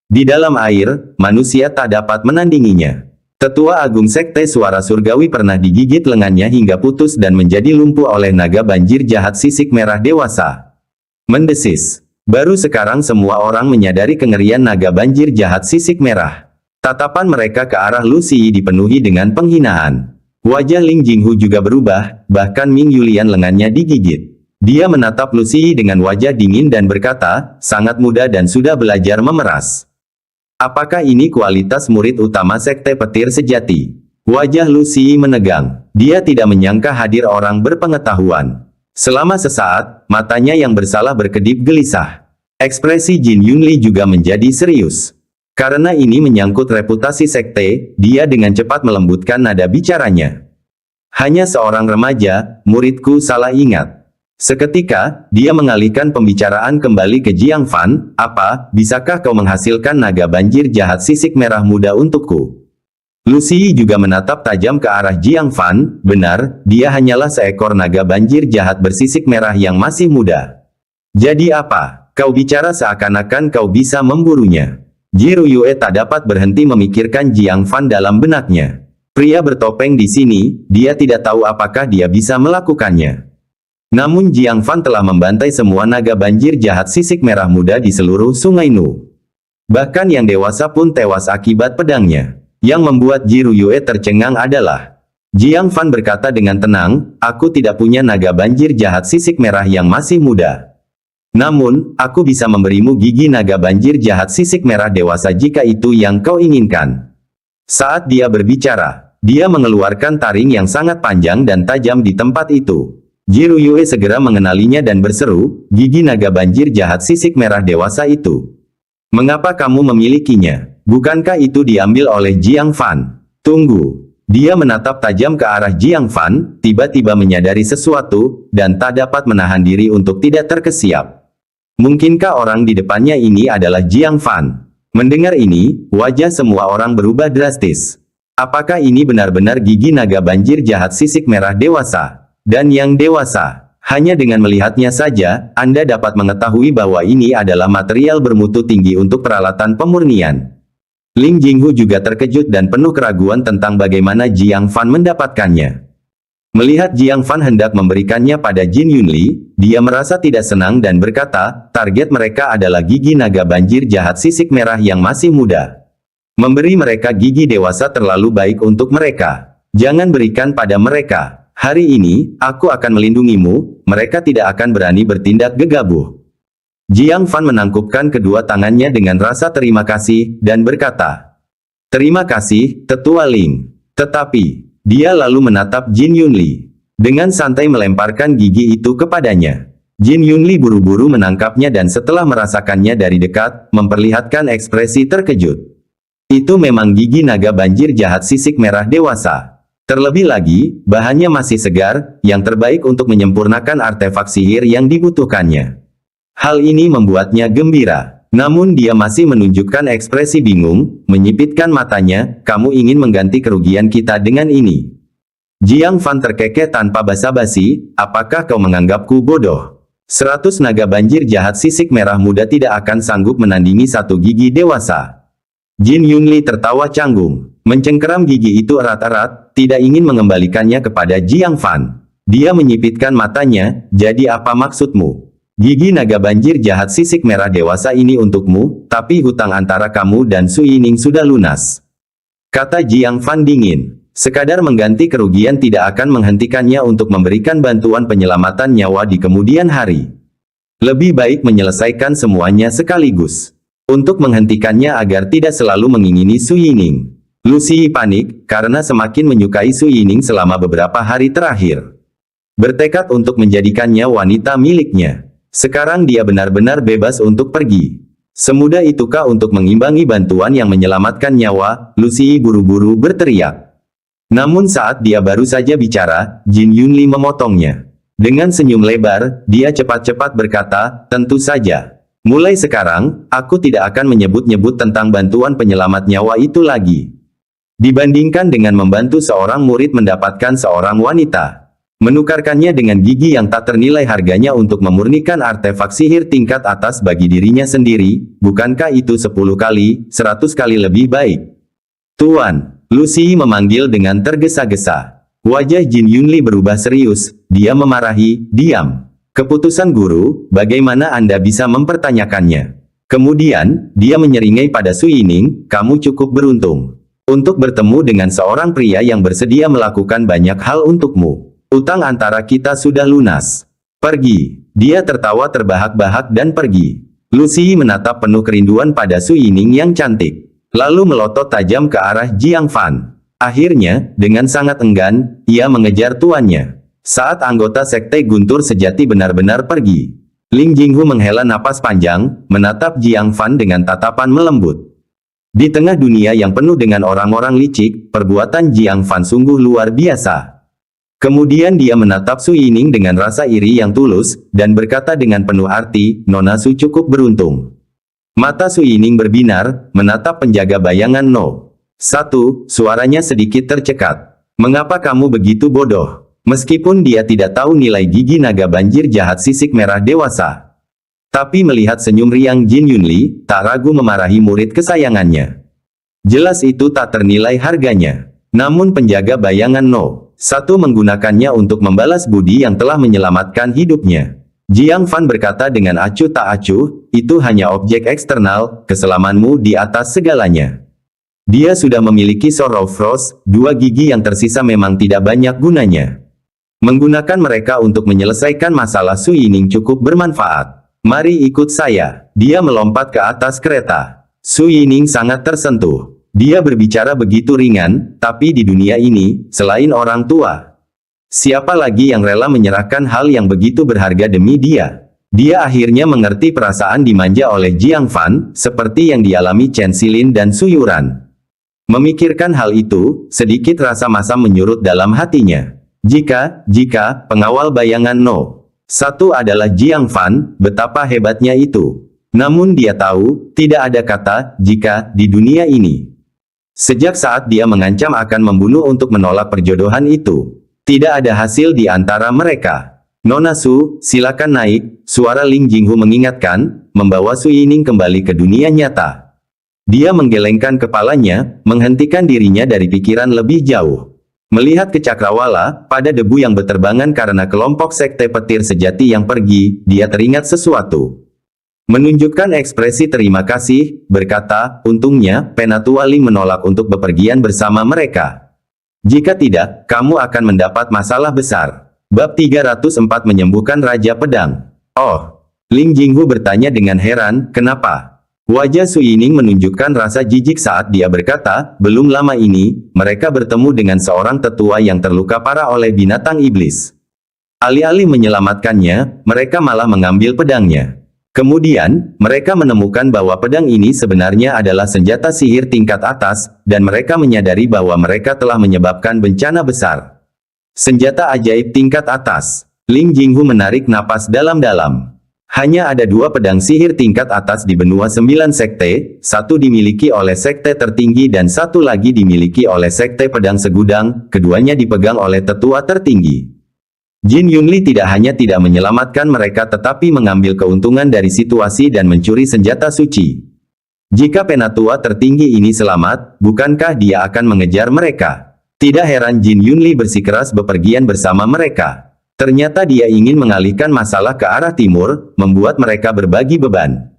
Di dalam air, manusia tak dapat menandinginya. Tetua Agung Sekte Suara Surgawi pernah digigit lengannya hingga putus dan menjadi lumpuh oleh naga banjir jahat sisik merah dewasa. Mendesis. Baru sekarang semua orang menyadari kengerian naga banjir jahat sisik merah. Tatapan mereka ke arah Lu Xi dipenuhi dengan penghinaan. Wajah Ling Jinghu juga berubah, bahkan Ming Yulian lengannya digigit. Dia menatap Lu Xi dengan wajah dingin dan berkata, sangat muda dan sudah belajar memeras. Apakah ini kualitas murid utama Sekte Petir Sejati? Wajah Lu Xi menegang. Dia tidak menyangka hadir orang berpengetahuan. Selama sesaat, matanya yang bersalah berkedip gelisah. Ekspresi Jin Yunli juga menjadi serius. Karena ini menyangkut reputasi sekte, dia dengan cepat melembutkan nada bicaranya. Hanya seorang remaja, muridku salah ingat. Seketika, dia mengalihkan pembicaraan kembali ke Jiang Fan, apa, bisakah kau menghasilkan naga banjir jahat sisik merah muda untukku? Lu Xi juga menatap tajam ke arah Jiang Fan, benar, dia hanyalah seekor naga banjir jahat bersisik merah yang masih muda. Jadi apa? Kau bicara seakan-akan kau bisa memburunya. Jiru Yue tak dapat berhenti memikirkan Jiang Fan dalam benaknya. Pria bertopeng di sini, dia tidak tahu apakah dia bisa melakukannya. Namun Jiang Fan telah membantai semua naga banjir jahat sisik merah muda di seluruh Sungai Nu. Bahkan yang dewasa pun tewas akibat pedangnya. Yang membuat Jiru Yue tercengang adalah, Jiang Fan berkata dengan tenang, aku tidak punya naga banjir jahat sisik merah yang masih muda. Namun, aku bisa memberimu gigi naga banjir jahat sisik merah dewasa jika itu yang kau inginkan. Saat dia berbicara, dia mengeluarkan taring yang sangat panjang dan tajam di tempat itu. Jiru Yue segera mengenalinya dan berseru, gigi naga banjir jahat sisik merah dewasa itu. Mengapa kamu memilikinya? Bukankah itu diambil oleh Jiang Fan? Tunggu. Dia menatap tajam ke arah Jiang Fan, tiba-tiba menyadari sesuatu, dan tak dapat menahan diri untuk tidak terkesiap. Mungkinkah orang di depannya ini adalah Jiang Fan? Mendengar ini, wajah semua orang berubah drastis. Apakah ini benar-benar gigi naga banjir jahat sisik merah dewasa? Dan yang dewasa, hanya dengan melihatnya saja, Anda dapat mengetahui bahwa ini adalah material bermutu tinggi untuk peralatan pemurnian. Ling Jinghu juga terkejut dan penuh keraguan tentang bagaimana Jiang Fan mendapatkannya. Melihat Jiang Fan hendak memberikannya pada Jin Yunli, dia merasa tidak senang dan berkata, target mereka adalah gigi naga banjir jahat sisik merah yang masih muda. Memberi mereka gigi dewasa terlalu baik untuk mereka. Jangan berikan pada mereka. Hari ini, aku akan melindungimu, mereka tidak akan berani bertindak gegabah. Jiang Fan menangkupkan kedua tangannya dengan rasa terima kasih, dan berkata, terima kasih, Tetua Ling. Tetapi, dia lalu menatap Jin Yunli. Dengan santai melemparkan gigi itu kepadanya. Jin Yunli buru-buru menangkapnya dan setelah merasakannya dari dekat, memperlihatkan ekspresi terkejut. Itu memang gigi naga banjir jahat sisik merah dewasa. Terlebih lagi, bahannya masih segar, yang terbaik untuk menyempurnakan artefak sihir yang dibutuhkannya. Hal ini membuatnya gembira. Namun dia masih menunjukkan ekspresi bingung, menyipitkan matanya, kamu ingin mengganti kerugian kita dengan ini. Jiang Fan terkekeh tanpa basa-basi, apakah kau menganggapku bodoh? 100 naga banjir jahat sisik merah muda tidak akan sanggup menandingi satu gigi dewasa. Jin Yunli tertawa canggung, mencengkeram gigi itu erat-erat, tidak ingin mengembalikannya kepada Jiang Fan. Dia menyipitkan matanya, jadi apa maksudmu? Gigi naga banjir jahat sisik merah dewasa ini untukmu, tapi hutang antara kamu dan Su Yining sudah lunas. Kata Jiang Fan dingin. Sekadar mengganti kerugian tidak akan menghentikannya untuk memberikan bantuan penyelamatan nyawa di kemudian hari. Lebih baik menyelesaikan semuanya sekaligus. Untuk menghentikannya agar tidak selalu mengingini Su Yining. Lu Si panik, karena semakin menyukai Su Yining selama beberapa hari terakhir. Bertekad untuk menjadikannya wanita miliknya. Sekarang dia benar-benar bebas untuk pergi. Semudah itukah untuk mengimbangi bantuan yang menyelamatkan nyawa? Lu Si buru-buru berteriak. Namun saat dia baru saja bicara, Jin Yunli memotongnya. Dengan senyum lebar, dia cepat-cepat berkata, tentu saja. Mulai sekarang, aku tidak akan menyebut-nyebut tentang bantuan penyelamat nyawa itu lagi. Dibandingkan dengan membantu seorang murid mendapatkan seorang wanita. Menukarkannya dengan gigi yang tak ternilai harganya untuk memurnikan artefak sihir tingkat atas bagi dirinya sendiri, bukankah itu 10 kali, 100 kali lebih baik? Tuan, Lu Si memanggil dengan tergesa-gesa. Wajah Jin Yunli berubah serius, dia memarahi, diam. Keputusan guru, bagaimana Anda bisa mempertanyakannya? Kemudian, dia menyeringai pada Su Yining, kamu cukup beruntung. Untuk bertemu dengan seorang pria yang bersedia melakukan banyak hal untukmu. Utang antara kita sudah lunas. Pergi. Dia tertawa terbahak-bahak dan pergi. Lu Si menatap penuh kerinduan pada Su Yining yang cantik. Lalu melotot tajam ke arah Jiang Fan. Akhirnya, dengan sangat enggan, ia mengejar tuannya. Saat anggota Sekte Guntur Sejati benar-benar pergi, Ling Jinghu menghela napas panjang, menatap Jiang Fan dengan tatapan melembut. Di tengah dunia yang penuh dengan orang-orang licik, perbuatan Jiang Fan sungguh luar biasa. Kemudian dia menatap Su Yining dengan rasa iri yang tulus, dan berkata dengan penuh arti, Nona Su cukup beruntung. Mata Su Yining berbinar, menatap penjaga bayangan No. 1, suaranya sedikit tercekat. Mengapa kamu begitu bodoh? Meskipun dia tidak tahu nilai gigi naga banjir jahat sisik merah dewasa. Tapi melihat senyum riang Jin Yunli, tak ragu memarahi murid kesayangannya. Jelas itu tak ternilai harganya. Namun penjaga bayangan No. 1 menggunakannya untuk membalas budi yang telah menyelamatkan hidupnya. Jiang Fan berkata dengan acuh tak acuh, itu hanya objek eksternal, keselamanmu di atas segalanya. Dia sudah memiliki Sorrow Frost, 2 gigi yang tersisa memang tidak banyak gunanya. Menggunakan mereka untuk menyelesaikan masalah Su Yining cukup bermanfaat. Mari ikut saya. Dia melompat ke atas kereta. Su Yining sangat tersentuh. Dia berbicara begitu ringan, tapi di dunia ini, selain orang tua, siapa lagi yang rela menyerahkan hal yang begitu berharga demi dia? Dia akhirnya mengerti perasaan dimanja oleh Jiang Fan, seperti yang dialami Chen Xilin dan Su Yuran. Memikirkan hal itu, sedikit rasa masam menyurut dalam hatinya. Jika pengawal bayangan No. 1 adalah Jiang Fan, betapa hebatnya itu. Namun dia tahu, tidak ada kata, jika, di dunia ini. Sejak saat dia mengancam akan membunuh untuk menolak perjodohan itu, tidak ada hasil di antara mereka. Nona Su, silakan naik, suara Ling Jinghu mengingatkan, membawa Su Yining kembali ke dunia nyata. Dia menggelengkan kepalanya, menghentikan dirinya dari pikiran lebih jauh. Melihat ke cakrawala, pada debu yang berterbangan karena kelompok sekte petir sejati yang pergi, dia teringat sesuatu. Menunjukkan ekspresi terima kasih, berkata, untungnya, Penatua Ling menolak untuk bepergian bersama mereka. Jika tidak, kamu akan mendapat masalah besar. Bab 304 Menyembuhkan Raja Pedang. Oh, Ling Jinghu bertanya dengan heran, kenapa? Wajah Su Yining menunjukkan rasa jijik saat dia berkata, belum lama ini, mereka bertemu dengan seorang tetua yang terluka parah oleh binatang iblis. Alih-alih menyelamatkannya, mereka malah mengambil pedangnya. Kemudian, mereka menemukan bahwa pedang ini sebenarnya adalah senjata sihir tingkat atas, dan mereka menyadari bahwa mereka telah menyebabkan bencana besar. Senjata ajaib tingkat atas. Ling Jinghu menarik napas dalam-dalam. Hanya ada 2 pedang sihir tingkat atas di benua 9 sekte, satu dimiliki oleh sekte tertinggi dan satu lagi dimiliki oleh sekte pedang segudang, keduanya dipegang oleh tetua tertinggi. Jin Yunli tidak hanya tidak menyelamatkan mereka tetapi mengambil keuntungan dari situasi dan mencuri senjata suci. Jika penatua tertinggi ini selamat, bukankah dia akan mengejar mereka? Tidak heran Jin Yunli bersikeras bepergian bersama mereka. Ternyata dia ingin mengalihkan masalah ke arah timur, membuat mereka berbagi beban.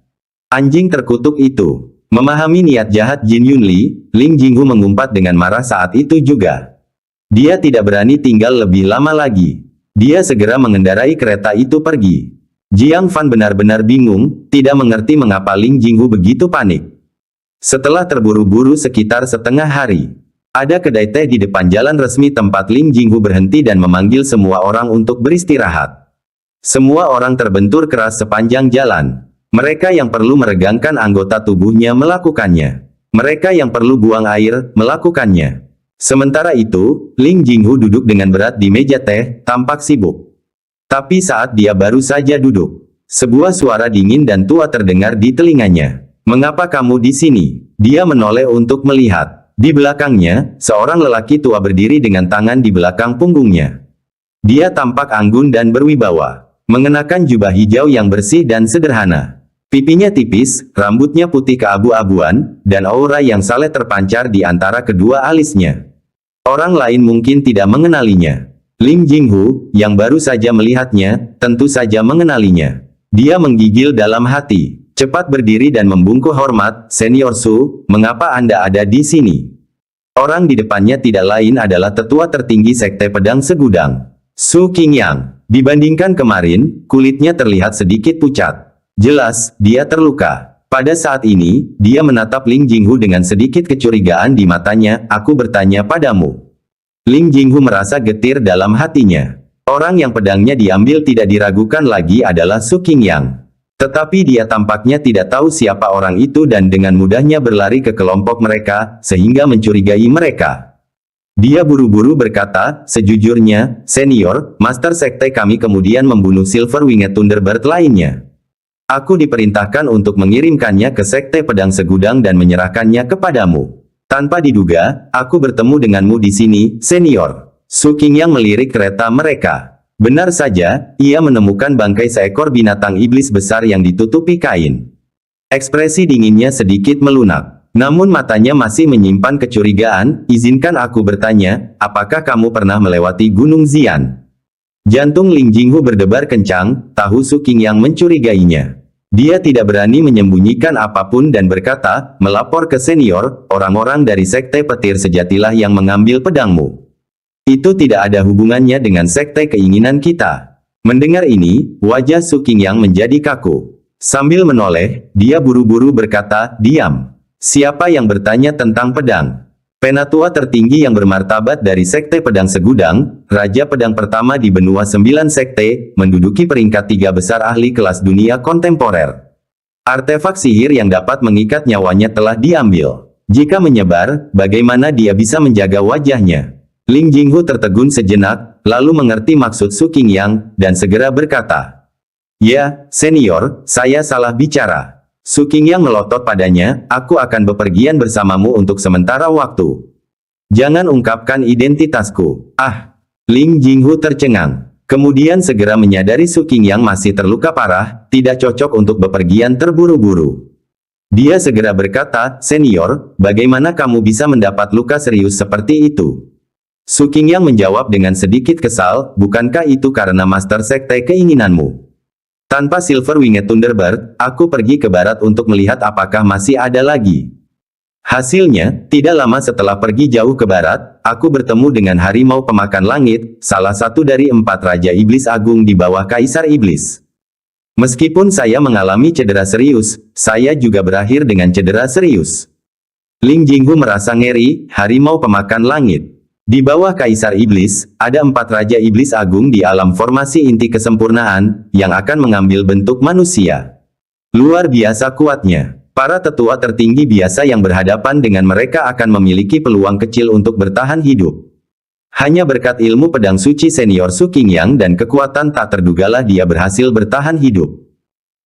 Anjing terkutuk itu. Memahami niat jahat Jin Yunli, Ling Jinghu mengumpat dengan marah saat itu juga. Dia tidak berani tinggal lebih lama lagi. Dia segera mengendarai kereta itu pergi. Jiang Fan benar-benar bingung, tidak mengerti mengapa Ling Jinghu begitu panik. Setelah terburu-buru sekitar setengah hari, ada kedai teh di depan jalan resmi tempat Ling Jinghu berhenti dan memanggil semua orang untuk beristirahat. Semua orang terbentur keras sepanjang jalan. Mereka yang perlu meregangkan anggota tubuhnya melakukannya. Mereka yang perlu buang air, melakukannya. Sementara itu, Ling Jinghu duduk dengan berat di meja teh, tampak sibuk. Tapi saat dia baru saja duduk, sebuah suara dingin dan tua terdengar di telinganya. Mengapa kamu di sini? Dia menoleh untuk melihat. Di belakangnya, seorang lelaki tua berdiri dengan tangan di belakang punggungnya. Dia tampak anggun dan berwibawa. Mengenakan jubah hijau yang bersih dan sederhana. Pipinya tipis, rambutnya putih keabu-abuan, dan aura yang saleh terpancar di antara kedua alisnya. Orang lain mungkin tidak mengenalinya. Ling Jinghu, yang baru saja melihatnya, tentu saja mengenalinya. Dia menggigil dalam hati. Cepat berdiri dan membungkuk hormat, Senior Su, mengapa Anda ada di sini? Orang di depannya tidak lain adalah tetua tertinggi Sekte Pedang Segudang, Su Qingyang. Dibandingkan kemarin, kulitnya terlihat sedikit pucat. Jelas, dia terluka. Pada saat ini, dia menatap Ling Jinghu dengan sedikit kecurigaan di matanya, aku bertanya padamu. Ling Jinghu merasa getir dalam hatinya. Orang yang pedangnya diambil tidak diragukan lagi adalah Su Qingyang. Tetapi dia tampaknya tidak tahu siapa orang itu dan dengan mudahnya berlari ke kelompok mereka, sehingga mencurigai mereka. Dia buru-buru berkata, sejujurnya, Senior, Master Sekte kami kemudian membunuh Silver Winged Thunderbird lainnya. Aku diperintahkan untuk mengirimkannya ke Sekte Pedang Segudang dan menyerahkannya kepadamu. Tanpa diduga, aku bertemu denganmu di sini, Senior. Su Qingyang melirik kereta mereka. Benar saja, ia menemukan bangkai seekor binatang iblis besar yang ditutupi kain. Ekspresi dinginnya sedikit melunak. Namun matanya masih menyimpan kecurigaan, izinkan aku bertanya, apakah kamu pernah melewati Gunung Xian? Jantung Ling Jinghu berdebar kencang, tahu Su Qingyang mencurigainya. Dia tidak berani menyembunyikan apapun dan berkata, melapor ke Senior, orang-orang dari Sekte Petir Sejatilah yang mengambil pedangmu. Itu tidak ada hubungannya dengan sekte keinginan kita. Mendengar ini, wajah Su Qingyang menjadi kaku. Sambil menoleh, dia buru-buru berkata, diam. Siapa yang bertanya tentang pedang? Penatua tertinggi yang bermartabat dari Sekte Pedang Segudang, Raja Pedang pertama di benua 9 sekte, menduduki peringkat 3 besar ahli kelas dunia kontemporer. Artefak sihir yang dapat mengikat nyawanya telah diambil. Jika menyebar, bagaimana dia bisa menjaga wajahnya? Ling Jinghu tertegun sejenak, lalu mengerti maksud Su Qingyang, dan segera berkata, ya, Senior, saya salah bicara. Su Qingyang melotot padanya, aku akan bepergian bersamamu untuk sementara waktu. Jangan ungkapkan identitasku. Ah, Ling Jinghu tercengang. Kemudian segera menyadari Su Qingyang masih terluka parah, tidak cocok untuk bepergian terburu-buru. Dia segera berkata, "Senior, bagaimana kamu bisa mendapat luka serius seperti itu?" Su Qingyang menjawab dengan sedikit kesal, "Bukankah itu karena Master Sekte keinginanmu? Tanpa Silver Winged Thunderbird, aku pergi ke barat untuk melihat apakah masih ada lagi. Hasilnya, tidak lama setelah pergi jauh ke barat, aku bertemu dengan harimau pemakan langit, salah satu dari 4 Raja Iblis Agung di bawah Kaisar Iblis. Meskipun saya mengalami cedera serius, saya juga berakhir dengan cedera serius." Ling Jinghu merasa ngeri, harimau pemakan langit. Di bawah Kaisar Iblis, ada 4 Raja Iblis Agung di alam formasi inti kesempurnaan, yang akan mengambil bentuk manusia. Luar biasa kuatnya. Para tetua tertinggi biasa yang berhadapan dengan mereka akan memiliki peluang kecil untuk bertahan hidup. Hanya berkat ilmu pedang suci senior Su Qingyang dan kekuatan tak terdugalah dia berhasil bertahan hidup.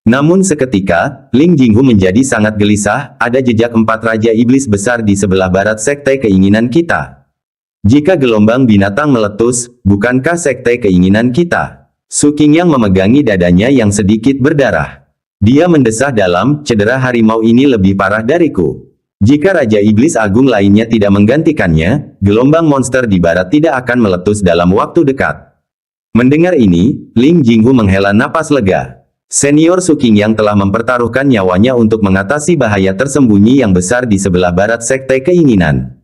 Namun seketika, Ling Jinghu menjadi sangat gelisah, ada jejak 4 Raja Iblis besar di sebelah barat sekte keinginan kita. Jika gelombang binatang meletus, bukankah sekte keinginan kita? Su Qingyang memegangi dadanya yang sedikit berdarah. Dia mendesah dalam, cedera harimau ini lebih parah dariku. Jika Raja Iblis Agung lainnya tidak menggantikannya, gelombang monster di barat tidak akan meletus dalam waktu dekat. Mendengar ini, Ling Jinghu menghela napas lega. Senior Su Qingyang telah mempertaruhkan nyawanya untuk mengatasi bahaya tersembunyi yang besar di sebelah barat sekte keinginan.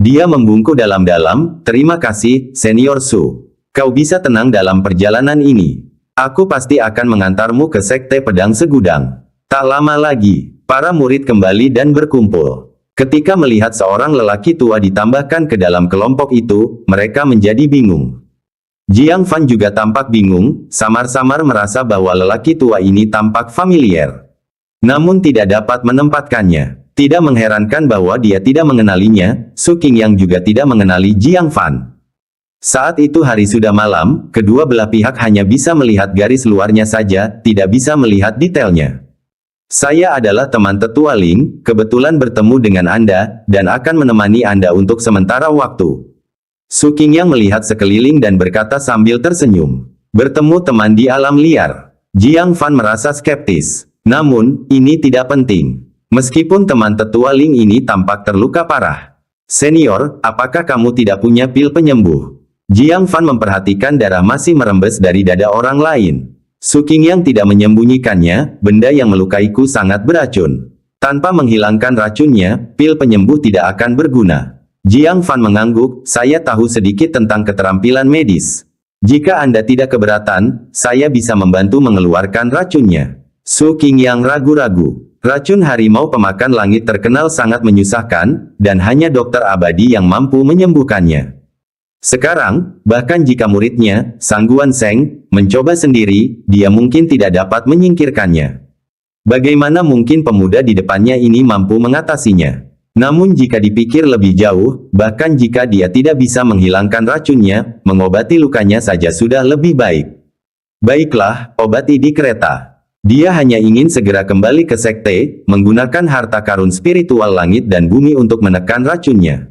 Dia membungkuk dalam-dalam, "Terima kasih, Senior Su. Kau bisa tenang dalam perjalanan ini. Aku pasti akan mengantarmu ke sekte pedang segudang." Tak lama lagi, para murid kembali dan berkumpul. Ketika melihat seorang lelaki tua ditambahkan ke dalam kelompok itu, mereka menjadi bingung. Jiang Fan juga tampak bingung, samar-samar merasa bahwa lelaki tua ini tampak familiar. Namun tidak dapat menempatkannya. Tidak mengherankan bahwa dia tidak mengenalinya, Su Qingyang juga tidak mengenali Jiang Fan. Saat itu hari sudah malam, kedua belah pihak hanya bisa melihat garis luarnya saja, tidak bisa melihat detailnya. "Saya adalah teman tetua Ling, kebetulan bertemu dengan Anda, dan akan menemani Anda untuk sementara waktu." Su Qingyang melihat sekeliling dan berkata sambil tersenyum. Bertemu teman di alam liar. Jiang Fan merasa skeptis. Namun, ini tidak penting. Meskipun teman tetua Ling ini tampak terluka parah. "Senior, apakah kamu tidak punya pil penyembuh?" Jiang Fan memperhatikan darah masih merembes dari dada orang lain. Su Qingyang tidak menyembunyikannya, benda yang melukaiku sangat beracun. Tanpa menghilangkan racunnya, pil penyembuh tidak akan berguna. Jiang Fan mengangguk, "Saya tahu sedikit tentang keterampilan medis. Jika Anda tidak keberatan, saya bisa membantu mengeluarkan racunnya." Su Qingyang ragu-ragu. Racun harimau pemakan langit terkenal sangat menyusahkan, dan hanya dokter abadi yang mampu menyembuhkannya. Sekarang, bahkan jika muridnya, Sang Guan Seng, mencoba sendiri, dia mungkin tidak dapat menyingkirkannya. Bagaimana mungkin pemuda di depannya ini mampu mengatasinya? Namun jika dipikir lebih jauh, bahkan jika dia tidak bisa menghilangkan racunnya, mengobati lukanya saja sudah lebih baik. Baiklah, obati di kereta. Dia hanya ingin segera kembali ke sekte, menggunakan harta karun spiritual langit dan bumi untuk menekan racunnya.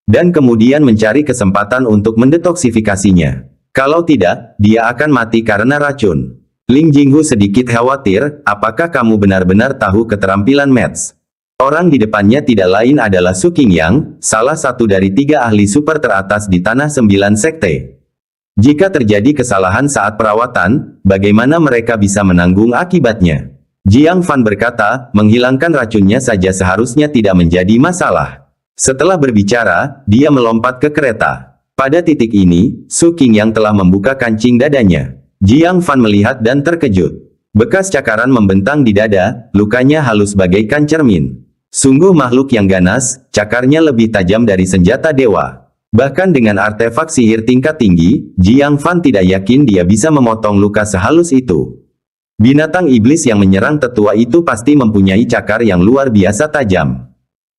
Dan kemudian mencari kesempatan untuk mendetoksifikasinya. Kalau tidak, dia akan mati karena racun. Ling Jinghu sedikit khawatir, "Apakah kamu benar-benar tahu keterampilan Mets?" Orang di depannya tidak lain adalah Su Qingyang, salah satu dari 3 ahli super teratas di Tanah 9 Sekte. Jika terjadi kesalahan saat perawatan, bagaimana mereka bisa menanggung akibatnya? Jiang Fan berkata, "Menghilangkan racunnya saja seharusnya tidak menjadi masalah." Setelah berbicara, dia melompat ke kereta. Pada titik ini, Su Qingyang telah membuka kancing dadanya. Jiang Fan melihat dan terkejut. Bekas cakaran membentang di dada, lukanya halus bagaikan cermin. Sungguh makhluk yang ganas, cakarnya lebih tajam dari senjata dewa. Bahkan dengan artefak sihir tingkat tinggi, Jiang Fan tidak yakin dia bisa memotong luka sehalus itu. Binatang iblis yang menyerang tetua itu pasti mempunyai cakar yang luar biasa tajam.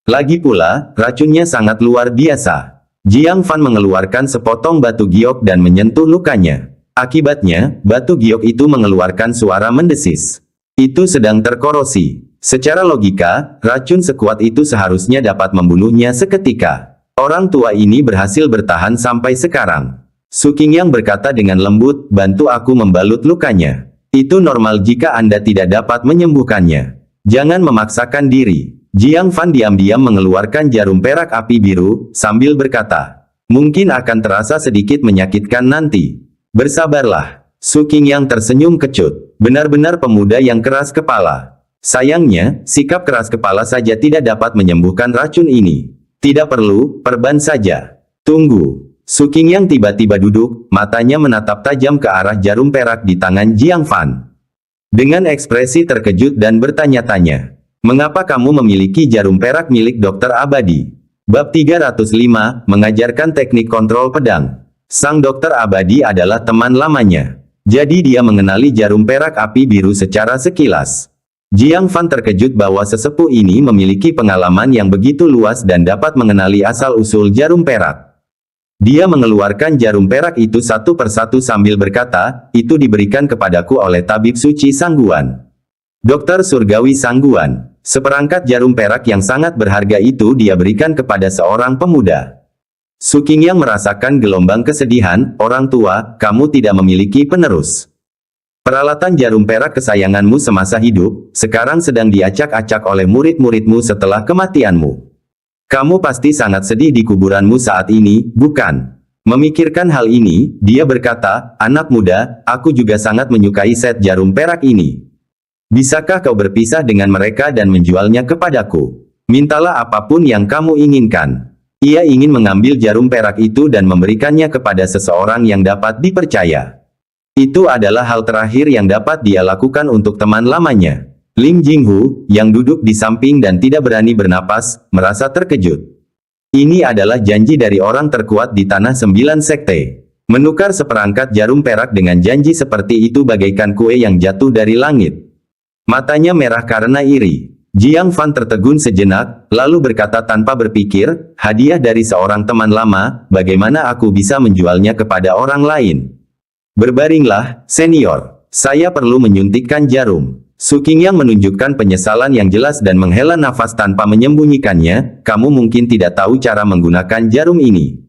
Lagi pula, racunnya sangat luar biasa. Jiang Fan mengeluarkan sepotong batu giok dan menyentuh lukanya. Akibatnya, batu giok itu mengeluarkan suara mendesis. Itu sedang terkorosi. Secara logika, racun sekuat itu seharusnya dapat membunuhnya seketika. Orang tua ini berhasil bertahan sampai sekarang. Su Qingyang berkata dengan lembut, "Bantu aku membalut lukanya. Itu normal jika Anda tidak dapat menyembuhkannya." Jangan memaksakan diri. Jiang Fan diam-diam mengeluarkan jarum perak api biru, sambil berkata, mungkin akan terasa sedikit menyakitkan nanti. Bersabarlah. Su Qingyang tersenyum kecut. Benar-benar pemuda yang keras kepala. Sayangnya, sikap keras kepala saja tidak dapat menyembuhkan racun ini. Tidak perlu, perban saja. Tunggu. Su Qingyang tiba-tiba duduk, matanya menatap tajam ke arah jarum perak di tangan Jiang Fan. Dengan ekspresi terkejut dan bertanya-tanya. Mengapa kamu memiliki jarum perak milik Dokter Abadi? Bab 305, mengajarkan teknik kontrol pedang. Sang Dokter Abadi adalah teman lamanya. Jadi dia mengenali jarum perak api biru secara sekilas. Jiang Fan terkejut bahwa sesepuh ini memiliki pengalaman yang begitu luas dan dapat mengenali asal-usul jarum perak. Dia mengeluarkan jarum perak itu satu persatu sambil berkata, itu diberikan kepadaku oleh tabib suci Sangguan. Dokter Surgawi Sangguan, seperangkat jarum perak yang sangat berharga itu dia berikan kepada seorang pemuda. Su Qingyang merasakan gelombang kesedihan, orang tua, kamu tidak memiliki penerus. Peralatan jarum perak kesayanganmu semasa hidup, sekarang sedang diacak-acak oleh murid-muridmu setelah kematianmu. Kamu pasti sangat sedih di kuburanmu saat ini, bukan? Memikirkan hal ini, dia berkata, anak muda, aku juga sangat menyukai set jarum perak ini. Bisakah kau berpisah dengan mereka dan menjualnya kepadaku? Mintalah apapun yang kamu inginkan. Ia ingin mengambil jarum perak itu dan memberikannya kepada seseorang yang dapat dipercaya. Itu adalah hal terakhir yang dapat dia lakukan untuk teman lamanya. Ling Jinghu, yang duduk di samping dan tidak berani bernapas, merasa terkejut. Ini adalah janji dari orang terkuat di tanah 9 sekte. Menukar seperangkat jarum perak dengan janji seperti itu bagaikan kue yang jatuh dari langit. Matanya merah karena iri. Jiang Fan tertegun sejenak, lalu berkata tanpa berpikir, hadiah dari seorang teman lama, bagaimana aku bisa menjualnya kepada orang lain? Berbaringlah, senior. Saya perlu menyuntikkan jarum. Su Qingyang menunjukkan penyesalan yang jelas dan menghela nafas tanpa menyembunyikannya, kamu mungkin tidak tahu cara menggunakan jarum ini.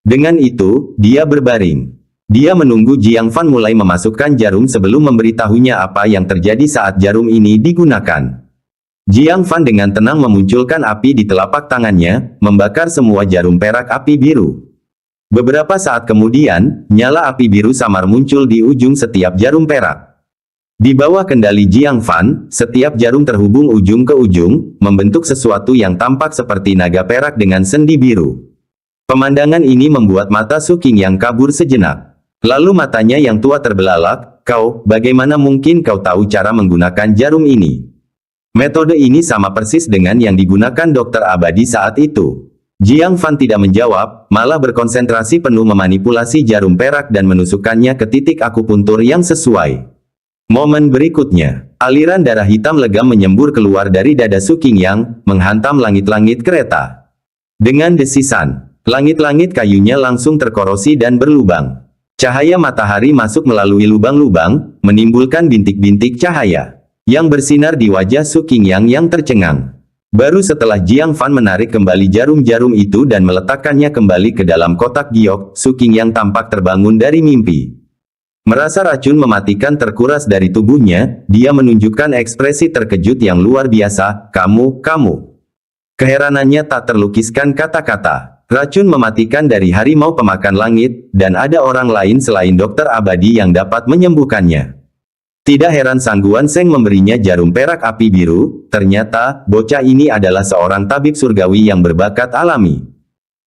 Dengan itu, dia berbaring. Dia menunggu Jiang Fan mulai memasukkan jarum sebelum memberitahunya apa yang terjadi saat jarum ini digunakan. Jiang Fan dengan tenang memunculkan api di telapak tangannya, membakar semua jarum perak api biru. Beberapa saat kemudian, nyala api biru samar muncul di ujung setiap jarum perak. Di bawah kendali Jiang Fan, setiap jarum terhubung ujung ke ujung, membentuk sesuatu yang tampak seperti naga perak dengan sendi biru. Pemandangan ini membuat mata Su Qingyang kabur sejenak. Lalu matanya yang tua terbelalak, kau, bagaimana mungkin kau tahu cara menggunakan jarum ini? Metode ini sama persis dengan yang digunakan Dokter Abadi saat itu. Jiang Fan tidak menjawab, malah berkonsentrasi penuh memanipulasi jarum perak dan menusukkannya ke titik akupuntur yang sesuai. Momen berikutnya, aliran darah hitam legam menyembur keluar dari dada Su Qingyang, menghantam langit-langit kereta. Dengan desisan, langit-langit kayunya langsung terkorosi dan berlubang. Cahaya matahari masuk melalui lubang-lubang, menimbulkan bintik-bintik cahaya yang bersinar di wajah Su Qingyang yang tercengang. Baru setelah Jiang Fan menarik kembali jarum-jarum itu dan meletakkannya kembali ke dalam kotak giok, Su Qingyang tampak terbangun dari mimpi. Merasa racun mematikan terkuras dari tubuhnya, dia menunjukkan ekspresi terkejut yang luar biasa, kamu. Keheranannya tak terlukiskan kata-kata. Racun mematikan dari harimau pemakan langit, dan ada orang lain selain Dokter Abadi yang dapat menyembuhkannya. Tidak heran Sangguan Seng memberinya jarum perak api biru, ternyata, bocah ini adalah seorang tabib surgawi yang berbakat alami.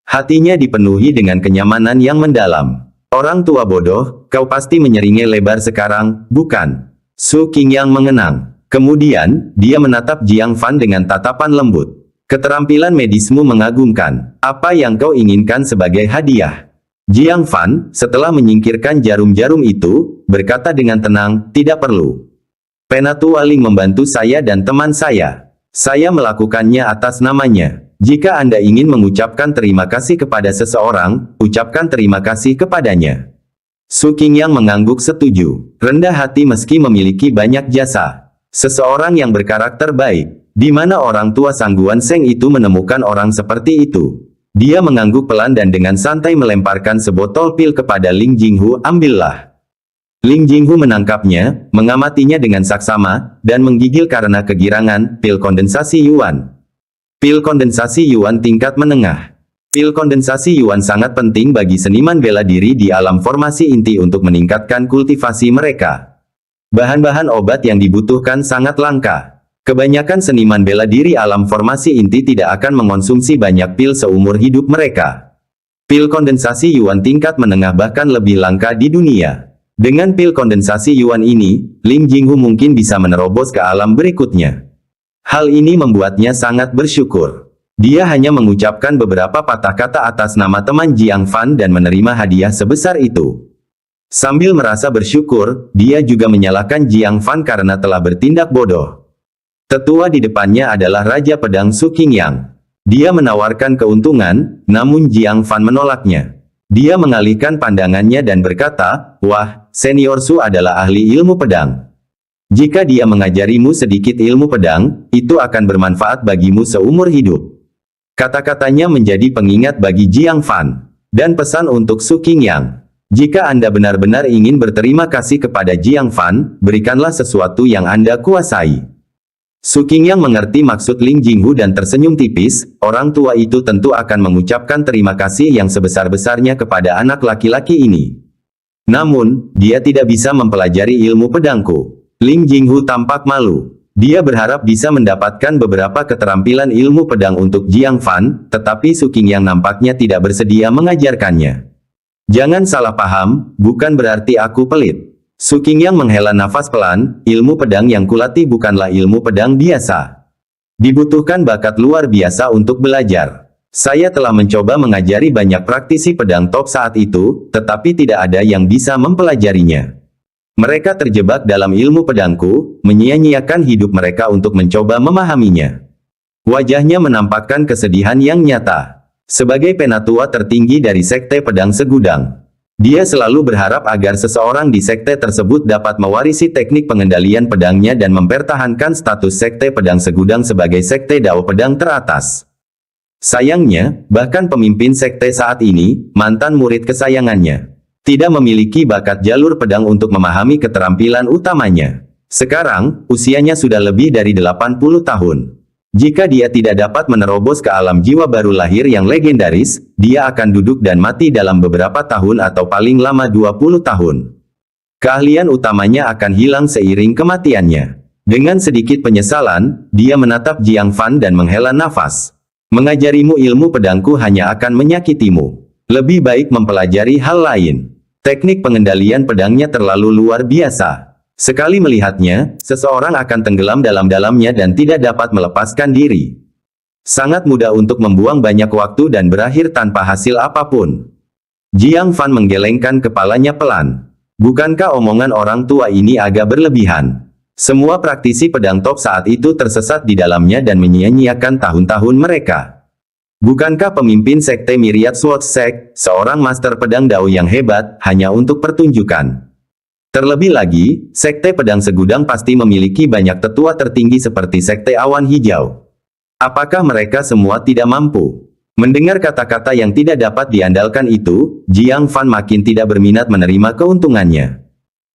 Hatinya dipenuhi dengan kenyamanan yang mendalam. Orang tua bodoh, kau pasti menyeringai lebar sekarang, bukan? Su Qingyang mengenang. Kemudian, dia menatap Jiang Fan dengan tatapan lembut. Keterampilan medismu mengagumkan. Apa yang kau inginkan sebagai hadiah? Jiang Fan, setelah menyingkirkan jarum-jarum itu, berkata dengan tenang, tidak perlu. Penatu Waling membantu saya dan teman saya. Saya melakukannya atas namanya. Jika Anda ingin mengucapkan terima kasih kepada seseorang, ucapkan terima kasih kepadanya. Su Qingyang mengangguk setuju. Rendah hati meski memiliki banyak jasa. Seseorang yang berkarakter baik. Di mana orang tua Sangguan Seng itu menemukan orang seperti itu? Dia mengangguk pelan dan dengan santai melemparkan sebotol pil kepada Ling Jinghu, ambillah. Ling Jinghu menangkapnya, mengamatinya dengan saksama, dan menggigil karena kegirangan. Pil kondensasi Yuan. Pil kondensasi Yuan tingkat menengah. Pil kondensasi Yuan sangat penting bagi seniman bela diri di alam formasi inti untuk meningkatkan kultivasi mereka. Bahan-bahan obat yang dibutuhkan sangat langka. Kebanyakan seniman bela diri alam formasi inti tidak akan mengonsumsi banyak pil seumur hidup mereka. Pil kondensasi Yuan tingkat menengah bahkan lebih langka di dunia. Dengan pil kondensasi Yuan ini, Ling Jinghu mungkin bisa menerobos ke alam berikutnya. Hal ini membuatnya sangat bersyukur. Dia hanya mengucapkan beberapa patah kata atas nama teman Jiang Fan dan menerima hadiah sebesar itu. Sambil merasa bersyukur, dia juga menyalahkan Jiang Fan karena telah bertindak bodoh. Tetua di depannya adalah Raja Pedang Su Qingyang. Dia menawarkan keuntungan, namun Jiang Fan menolaknya. Dia mengalihkan pandangannya dan berkata, "Wah, Senior Su adalah ahli ilmu pedang. Jika dia mengajarimu sedikit ilmu pedang, itu akan bermanfaat bagimu seumur hidup." Kata-katanya menjadi pengingat bagi Jiang Fan. Dan pesan untuk Su Qingyang. Jika Anda benar-benar ingin berterima kasih kepada Jiang Fan, berikanlah sesuatu yang Anda kuasai. Su Qingyang mengerti maksud Ling Jinghu dan tersenyum tipis. Orang tua itu tentu akan mengucapkan terima kasih yang sebesar-besarnya kepada anak laki-laki ini. Namun, dia tidak bisa mempelajari ilmu pedangku. Ling Jinghu tampak malu. Dia berharap bisa mendapatkan beberapa keterampilan ilmu pedang untuk Jiang Fan, tetapi Su Qingyang nampaknya tidak bersedia mengajarkannya. Jangan salah paham, bukan berarti aku pelit. Su Qingyang menghela nafas pelan, ilmu pedang yang kulatih bukanlah ilmu pedang biasa. Dibutuhkan bakat luar biasa untuk belajar. Saya telah mencoba mengajari banyak praktisi pedang top saat itu, tetapi tidak ada yang bisa mempelajarinya. Mereka terjebak dalam ilmu pedangku, menyia-nyiakan hidup mereka untuk mencoba memahaminya. Wajahnya menampakkan kesedihan yang nyata. Sebagai penatua tertinggi dari Sekte Pedang Segudang, dia selalu berharap agar seseorang di sekte tersebut dapat mewarisi teknik pengendalian pedangnya dan mempertahankan status Sekte Pedang Segudang sebagai sekte Dao Pedang teratas. Sayangnya, bahkan pemimpin sekte saat ini, mantan murid kesayangannya, tidak memiliki bakat jalur pedang untuk memahami keterampilan utamanya. Sekarang, usianya sudah lebih dari 80 tahun. Jika dia tidak dapat menerobos ke alam jiwa baru lahir yang legendaris, dia akan duduk dan mati dalam beberapa tahun atau paling lama 20 tahun. Keahlian utamanya akan hilang seiring kematiannya. Dengan sedikit penyesalan, dia menatap Jiang Fan dan menghela nafas. Mengajarimu ilmu pedangku hanya akan menyakitimu. Lebih baik mempelajari hal lain. Teknik pengendalian pedangnya terlalu luar biasa. Sekali melihatnya, seseorang akan tenggelam dalam-dalamnya dan tidak dapat melepaskan diri. Sangat mudah untuk membuang banyak waktu dan berakhir tanpa hasil apapun. Jiang Fan menggelengkan kepalanya pelan. Bukankah omongan orang tua ini agak berlebihan? Semua praktisi pedang top saat itu tersesat di dalamnya dan menyia-nyiakan tahun-tahun mereka. Bukankah pemimpin sekte Myriad Sword Sect, seorang master pedang Dao yang hebat, hanya untuk pertunjukan? Terlebih lagi, sekte pedang Segudang pasti memiliki banyak tetua tertinggi seperti sekte Awan Hijau. Apakah mereka semua tidak mampu? Mendengar kata-kata yang tidak dapat diandalkan itu, Jiang Fan makin tidak berminat menerima keuntungannya.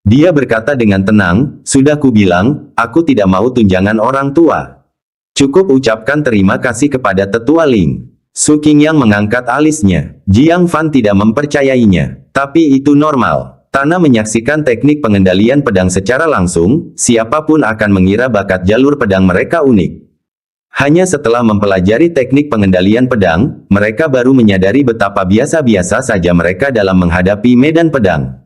Dia berkata dengan tenang, "Sudah kubilang, aku tidak mau tunjangan orang tua. Cukup ucapkan terima kasih kepada tetua Ling." Su Qingyang mengangkat alisnya. Jiang Fan tidak mempercayainya. Tapi itu normal. Tanpa menyaksikan teknik pengendalian pedang secara langsung, siapapun akan mengira bakat jalur pedang mereka unik. Hanya setelah mempelajari teknik pengendalian pedang, mereka baru menyadari betapa biasa-biasa saja mereka dalam menghadapi medan pedang.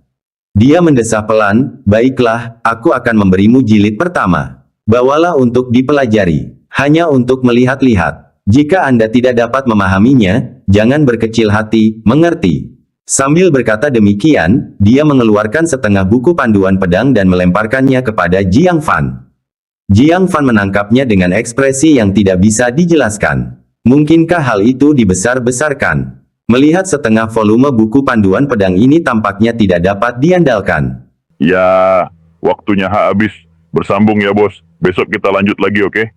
Dia mendesah pelan, "Baiklah, aku akan memberimu jilid pertama. Bawalah untuk dipelajari. Hanya untuk melihat-lihat. Jika Anda tidak dapat memahaminya, jangan berkecil hati, mengerti?" Sambil berkata demikian, dia mengeluarkan setengah buku panduan pedang dan melemparkannya kepada Jiang Fan. Jiang Fan menangkapnya dengan ekspresi yang tidak bisa dijelaskan. Mungkinkah hal itu dibesar-besarkan? Melihat setengah volume buku panduan pedang ini tampaknya tidak dapat diandalkan. Ya, waktunya habis. Bersambung ya bos. Besok kita lanjut lagi, oke?